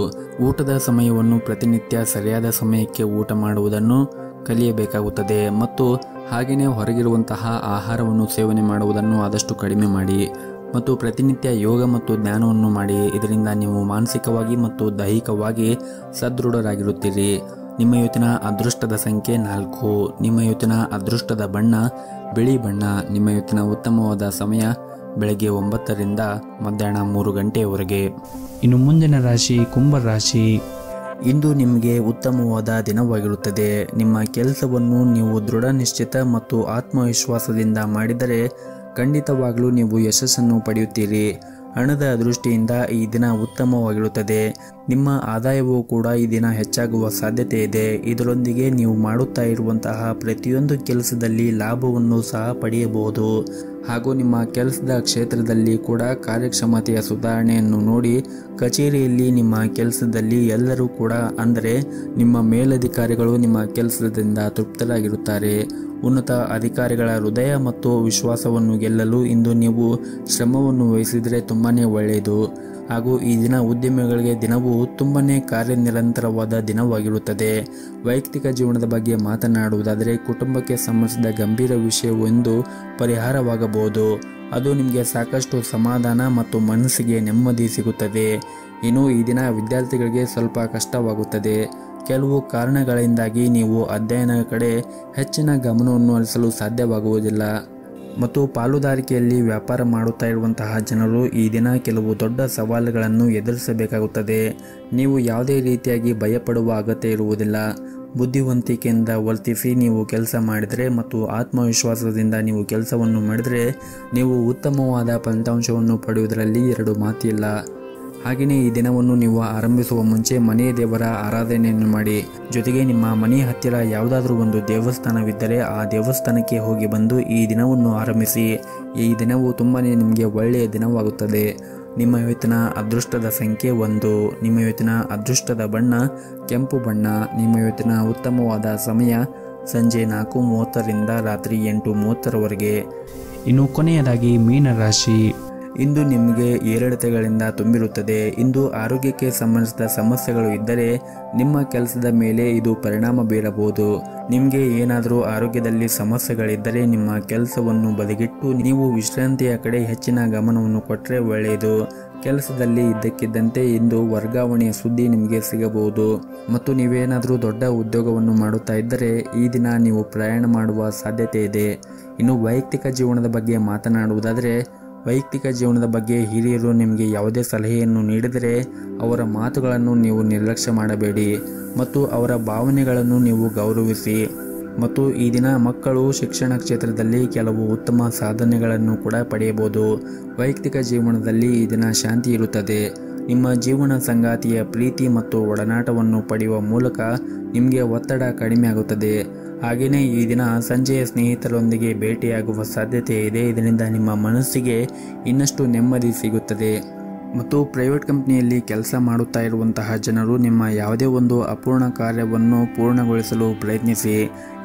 ಊಟದ ಸಮಯವನ್ನು ಪ್ರತಿನಿತ್ಯ ಸರಿಯಾದ ಸಮಯಕ್ಕೆ ಊಟ ಮಾಡುವುದನ್ನು ಕಲಿಯಬೇಕಾಗುತ್ತದೆ ಮತ್ತು ಹಾಗೆಯೇ ಹೊರಗಿರುವಂತಹ ಆಹಾರವನ್ನು ಸೇವನೆ ಮಾಡುವುದನ್ನು ಆದಷ್ಟು ಕಡಿಮೆ ಮಾಡಿ ಮತ್ತು ಪ್ರತಿನಿತ್ಯ ಯೋಗ ಮತ್ತು ಧ್ಯಾನವನ್ನು ಮಾಡಿ. ಇದರಿಂದ ನೀವು ಮಾನಸಿಕವಾಗಿ ಮತ್ತು ದೈಹಿಕವಾಗಿ ಸದೃಢರಾಗಿರುತ್ತೀರಿ. ನಿಮ್ಮ ಇವತ್ತಿನ ಅದೃಷ್ಟದ ಸಂಖ್ಯೆ 4. ನಿಮ್ಮ ಇವತ್ತಿನ ಅದೃಷ್ಟದ ಬಣ್ಣ ಬಿಳಿ ಬಣ್ಣ. ನಿಮ್ಮ ಇವತ್ತಿನ ಉತ್ತಮವಾದ ಸಮಯ ಬೆಳಗ್ಗೆ 9ರಿಂದ ಮಧ್ಯಾಹ್ನ 3 ಗಂಟೆಯವರೆಗೆ. ಇನ್ನು ಮುಂದಿನ ರಾಶಿ ಕುಂಭ ರಾಶಿ. ಇಂದು ನಿಮಗೆ ಉತ್ತಮವಾದ ದಿನವಾಗಿರುತ್ತದೆ. ನಿಮ್ಮ ಕೆಲಸವನ್ನು ನೀವು ದೃಢ ನಿಶ್ಚಿತ ಮತ್ತು ಆತ್ಮವಿಶ್ವಾಸದಿಂದ ಮಾಡಿದರೆ ಖಂಡಿತವಾಗಲೂ ನೀವು ಯಶಸ್ಸನ್ನು ಪಡೆಯುತ್ತೀರಿ. ಹಣದ ದೃಷ್ಟಿಯಿಂದ ಈ ದಿನ ಉತ್ತಮವಾಗಿರುತ್ತದೆ. ನಿಮ್ಮ ಆದಾಯವೂ ಕೂಡ ಈ ದಿನ ಹೆಚ್ಚಾಗುವ ಸಾಧ್ಯತೆ ಇದೆ. ಇದರೊಂದಿಗೆ ನೀವು ಮಾಡುತ್ತಾ ಇರುವಂತಹ ಪ್ರತಿಯೊಂದು ಕೆಲಸದಲ್ಲಿ ಲಾಭವನ್ನು ಸಹ ಪಡೆಯಬಹುದು. ಹಾಗೂ ನಿಮ್ಮ ಕೆಲಸದ ಕ್ಷೇತ್ರದಲ್ಲಿ ಕೂಡ ಕಾರ್ಯಕ್ಷಮತೆಯ ಸುಧಾರಣೆಯನ್ನು ನೋಡಿ ಕಚೇರಿಯಲ್ಲಿ ನಿಮ್ಮ ಕೆಲಸದಲ್ಲಿ ಎಲ್ಲರೂ ಕೂಡ ಅಂದರೆ ನಿಮ್ಮ ಮೇಲಧಿಕಾರಿಗಳು ನಿಮ್ಮ ಕೆಲಸದಿಂದ ತೃಪ್ತರಾಗಿರುತ್ತಾರೆ. ಉನ್ನತ ಅಧಿಕಾರಿಗಳ ಹೃದಯ ಮತ್ತು ವಿಶ್ವಾಸವನ್ನು ಗೆಲ್ಲಲು ಇಂದು ನೀವು ಶ್ರಮವನ್ನು ವಹಿಸಿದರೆ ತುಂಬಾನೇ ಒಳ್ಳೆಯದು. ಹಾಗೂ ಈ ದಿನ ಉದ್ಯಮಿಗಳಿಗೆ ದಿನವೂ ತುಂಬಾನೇ ಕಾರ್ಯನಿರಂತರವಾದ ದಿನವಾಗಿರುತ್ತದೆ. ವೈಯಕ್ತಿಕ ಜೀವನದ ಬಗ್ಗೆ ಮಾತನಾಡುವುದಾದರೆ ಕುಟುಂಬಕ್ಕೆ ಸಂಬಂಧಿಸಿದ ಗಂಭೀರ ವಿಷಯವೊಂದು ಪರಿಹಾರವಾಗಬಹುದು. ಅದು ನಿಮಗೆ ಸಾಕಷ್ಟು ಸಮಾಧಾನ ಮತ್ತು ಮನಸ್ಸಿಗೆ ನೆಮ್ಮದಿ ಸಿಗುತ್ತದೆ. ಇನ್ನು ಈ ದಿನ ವಿದ್ಯಾರ್ಥಿಗಳಿಗೆ ಸ್ವಲ್ಪ ಕಷ್ಟವಾಗುತ್ತದೆ. ಕೆಲವು ಕಾರಣಗಳಿಂದಾಗಿ ನೀವು ಅಧ್ಯಯನದ ಕಡೆ ಹೆಚ್ಚಿನ ಗಮನವನ್ನು ಹರಿಸಲು ಸಾಧ್ಯವಾಗುವುದಿಲ್ಲ. ಮತ್ತು ಪಾಲುದಾರಿಕೆಯಲ್ಲಿ ವ್ಯಾಪಾರ ಮಾಡುತ್ತಾ ಇರುವಂತಹ ಜನರು ಈ ದಿನ ಕೆಲವು ದೊಡ್ಡ ಸವಾಲುಗಳನ್ನು ಎದುರಿಸಬೇಕಾಗುತ್ತದೆ. ನೀವು ಯಾವುದೇ ರೀತಿಯಾಗಿ ಭಯಪಡುವ ಅಗತ್ಯ ಇರುವುದಿಲ್ಲ. ಬುದ್ಧಿವಂತಿಕೆಯಿಂದ ವರ್ತಿಸಿ ನೀವು ಕೆಲಸ ಮಾಡಿದರೆ ಮತ್ತು ಆತ್ಮವಿಶ್ವಾಸದಿಂದ ನೀವು ಕೆಲಸವನ್ನು ಮಾಡಿದರೆ ನೀವು ಉತ್ತಮವಾದ ಫಲಿತಾಂಶವನ್ನು ಪಡೆಯುವುದರಲ್ಲಿ ಎರಡು ಮಾತಿಲ್ಲ. ಹಾಗೆಯೇ ಈ ದಿನವನ್ನು ನೀವು ಆರಂಭಿಸುವ ಮುಂಚೆ ಮನೆಯ ದೇವರ ಆರಾಧನೆಯನ್ನು ಮಾಡಿ. ಜೊತೆಗೆ ನಿಮ್ಮ ಮನೆಯ ಹತ್ತಿರ ಯಾವುದಾದ್ರೂ ಒಂದು ದೇವಸ್ಥಾನವಿದ್ದರೆ ಆ ದೇವಸ್ಥಾನಕ್ಕೆ ಹೋಗಿ ಬಂದು ಈ ದಿನವನ್ನು ಆರಂಭಿಸಿ. ಈ ದಿನವು ತುಂಬಾ ನಿಮಗೆ ಒಳ್ಳೆಯ ದಿನವಾಗುತ್ತದೆ. ನಿಮ್ಮ ಇವತ್ತಿನ ಅದೃಷ್ಟದ ಸಂಖ್ಯೆ 1. ನಿಮ್ಮ ಇವತ್ತಿನ ಅದೃಷ್ಟದ ಬಣ್ಣ ಕೆಂಪು ಬಣ್ಣ. ನಿಮ್ಮ ಇವತ್ತಿನ ಉತ್ತಮವಾದ ಸಮಯ ಸಂಜೆ 4:30ರಿಂದ ರಾತ್ರಿ 8:30ರವರೆಗೆ. ಇನ್ನು ಕೊನೆಯದಾಗಿ ಮೀನರಾಶಿ. ಇಂದು ನಿಮಗೆ ಏರಿಳಿತಗಳಿಂದ ತುಂಬಿರುತ್ತದೆ. ಇಂದು ಆರೋಗ್ಯಕ್ಕೆ ಸಂಬಂಧಿಸಿದ ಸಮಸ್ಯೆಗಳು ಇದ್ದರೆ ನಿಮ್ಮ ಕೆಲಸದ ಮೇಲೆ ಇದು ಪರಿಣಾಮ ಬೀರಬಹುದು. ನಿಮಗೆ ಏನಾದರೂ ಆರೋಗ್ಯದಲ್ಲಿ ಸಮಸ್ಯೆಗಳಿದ್ದರೆ ನಿಮ್ಮ ಕೆಲಸವನ್ನು ಬದಿಗಿಟ್ಟು ನೀವು ವಿಶ್ರಾಂತಿಯ ಕಡೆ ಹೆಚ್ಚಿನ ಗಮನವನ್ನು ಕೊಟ್ಟರೆ ಒಳ್ಳೆಯದು. ಕೆಲಸದಲ್ಲಿ ಇದ್ದಕ್ಕಿದ್ದಂತೆ ಇಂದು ವರ್ಗಾವಣೆಯ ಸುದ್ದಿ ನಿಮಗೆ ಸಿಗಬಹುದು. ಮತ್ತು ನೀವೇನಾದರೂ ದೊಡ್ಡ ಉದ್ಯೋಗವನ್ನು ಮಾಡುತ್ತಾ ಇದ್ದರೆ ಈ ದಿನ ನೀವು ಪ್ರಯಾಣ ಮಾಡುವ ಸಾಧ್ಯತೆ ಇದೆ. ಇನ್ನು ವೈಯಕ್ತಿಕ ಜೀವನದ ಬಗ್ಗೆ ಮಾತನಾಡುವುದಾದರೆ ವೈಯಕ್ತಿಕ ಜೀವನದ ಬಗ್ಗೆ ಹಿರಿಯರು ನಿಮಗೆ ಯಾವುದೇ ಸಲಹೆಯನ್ನು ನೀಡಿದರೆ ಅವರ ಮಾತುಗಳನ್ನು ನೀವು ನಿರ್ಲಕ್ಷ್ಯ ಮಾಡಬೇಡಿ ಮತ್ತು ಅವರ ಭಾವನೆಗಳನ್ನು ನೀವು ಗೌರವಿಸಿ. ಮತ್ತು ಈ ದಿನ ಮಕ್ಕಳು ಶಿಕ್ಷಣ ಕ್ಷೇತ್ರದಲ್ಲಿ ಕೆಲವು ಉತ್ತಮ ಸಾಧನೆಗಳನ್ನು ಕೂಡ ಪಡೆಯಬಹುದು. ವೈಯಕ್ತಿಕ ಜೀವನದಲ್ಲಿ ಈ ದಿನ ಶಾಂತಿ ಇರುತ್ತದೆ. ನಿಮ್ಮ ಜೀವನ ಸಂಗಾತಿಯ ಪ್ರೀತಿ ಮತ್ತು ಒಡನಾಟವನ್ನು ಪಡೆಯುವ ಮೂಲಕ ನಿಮಗೆ ಒತ್ತಡ ಕಡಿಮೆ ಆಗುತ್ತದೆ. ಹಾಗೆಯೇ ಈ ದಿನ ಸಂಜೆಯ ಸ್ನೇಹಿತರೊಂದಿಗೆ ಭೇಟಿಯಾಗುವ ಸಾಧ್ಯತೆ ಇದೆ. ಇದರಿಂದ ನಿಮ್ಮ ಮನಸ್ಸಿಗೆ ಇನ್ನಷ್ಟು ನೆಮ್ಮದಿ ಸಿಗುತ್ತದೆ. ಮತ್ತು ಪ್ರೈವೇಟ್ ಕಂಪನಿಯಲ್ಲಿ ಕೆಲಸ ಮಾಡುತ್ತಾ ಇರುವಂತಹ ಜನರು ನಿಮ್ಮ ಯಾವುದೇ ಒಂದು ಅಪೂರ್ಣ ಕಾರ್ಯವನ್ನು ಪೂರ್ಣಗೊಳಿಸಲು ಪ್ರಯತ್ನಿಸಿ.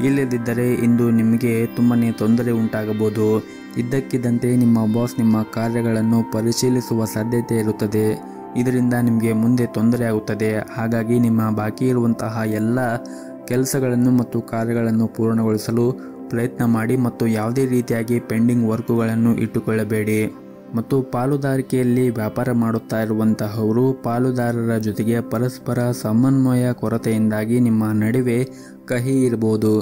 ಇಲ್ಲದಿದ್ದರೆ ಇಂದು ನಿಮಗೆ ತುಂಬನೇ ತೊಂದರೆ ಉಂಟಾಗಬಹುದು. ಇದ್ದಕ್ಕಿದ್ದಂತೆ ನಿಮ್ಮ ಬಾಸ್ ನಿಮ್ಮ ಕಾರ್ಯಗಳನ್ನು ಪರಿಶೀಲಿಸುವ ಸಾಧ್ಯತೆ ಇರುತ್ತದೆ. ಇದರಿಂದ ನಿಮಗೆ ಮುಂದೆ ತೊಂದರೆ ಆಗುತ್ತದೆ. ಹಾಗಾಗಿ ನಿಮ್ಮ ಬಾಕಿ ಇರುವಂತಹ ಎಲ್ಲ ಕೆಲಸಗಳನ್ನು ಮತ್ತು ಕಾರ್ಯಗಳನ್ನು ಪೂರ್ಣಗೊಳಿಸಲು ಪ್ರಯತ್ನ ಮಾಡಿ ಮತ್ತು ಯಾವುದೇ ರೀತಿಯಾಗಿ ಪೆಂಡಿಂಗ್ ವರ್ಕುಗಳನ್ನು ಇಟ್ಟುಕೊಳ್ಳಬೇಡಿ. ಮತ್ತು ಪಾಲುದಾರಿಕೆಯಲ್ಲಿ ವ್ಯಾಪಾರ ಮಾಡುತ್ತಾ ಇರುವಂತಹವರು ಪಾಲುದಾರರ ಜೊತೆಗೆ ಪರಸ್ಪರ ಸಮನ್ವಯ ಕೊರತೆಯಿಂದಾಗಿ ನಿಮ್ಮ ನಡುವೆ ಕಹಿ ಇರಬಹುದು.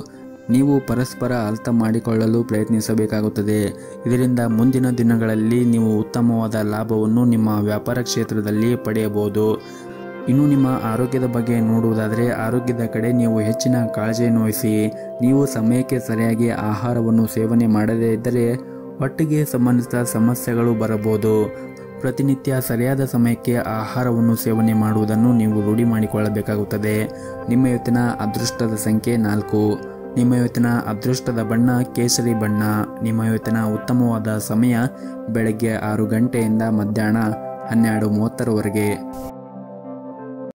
ನೀವು ಪರಸ್ಪರ ಅರ್ಥ ಮಾಡಿಕೊಳ್ಳಲು ಪ್ರಯತ್ನಿಸಬೇಕಾಗುತ್ತದೆ. ಇದರಿಂದ ಮುಂದಿನ ದಿನಗಳಲ್ಲಿ ನೀವು ಉತ್ತಮವಾದ ಲಾಭವನ್ನು ನಿಮ್ಮ ವ್ಯಾಪಾರ ಕ್ಷೇತ್ರದಲ್ಲಿ ಪಡೆಯಬಹುದು. ಇನ್ನು ನಿಮ್ಮ ಆರೋಗ್ಯದ ಬಗ್ಗೆ ನೋಡುವುದಾದರೆ ಆರೋಗ್ಯದ ಕಡೆ ನೀವು ಹೆಚ್ಚಿನ ಕಾಳಜಿಯನ್ನು ವಹಿಸಿ. ನೀವು ಸಮಯಕ್ಕೆ ಸರಿಯಾಗಿ ಆಹಾರವನ್ನು ಸೇವನೆ ಮಾಡದೇ ಇದ್ದರೆ ಹೊಟ್ಟೆಗೆ ಸಂಬಂಧಿಸಿದ ಸಮಸ್ಯೆಗಳು ಬರಬಹುದು. ಪ್ರತಿನಿತ್ಯ ಸರಿಯಾದ ಸಮಯಕ್ಕೆ ಆಹಾರವನ್ನು ಸೇವನೆ ಮಾಡುವುದನ್ನು ನೀವು ರೂಢಿ ಮಾಡಿಕೊಳ್ಳಬೇಕಾಗುತ್ತದೆ. ನಿಮ್ಮ ಇವತ್ತಿನ ಅದೃಷ್ಟದ ಸಂಖ್ಯೆ 4. ನಿಮ್ಮ ಇವತ್ತಿನ ಅದೃಷ್ಟದ ಬಣ್ಣ ಕೇಸರಿ ಬಣ್ಣ. ನಿಮ್ಮ ಇವತ್ತಿನ ಉತ್ತಮವಾದ ಸಮಯ ಬೆಳಗ್ಗೆ 6 ಗಂಟೆಯಿಂದ ಮಧ್ಯಾಹ್ನ 12:30ರವರೆಗೆ.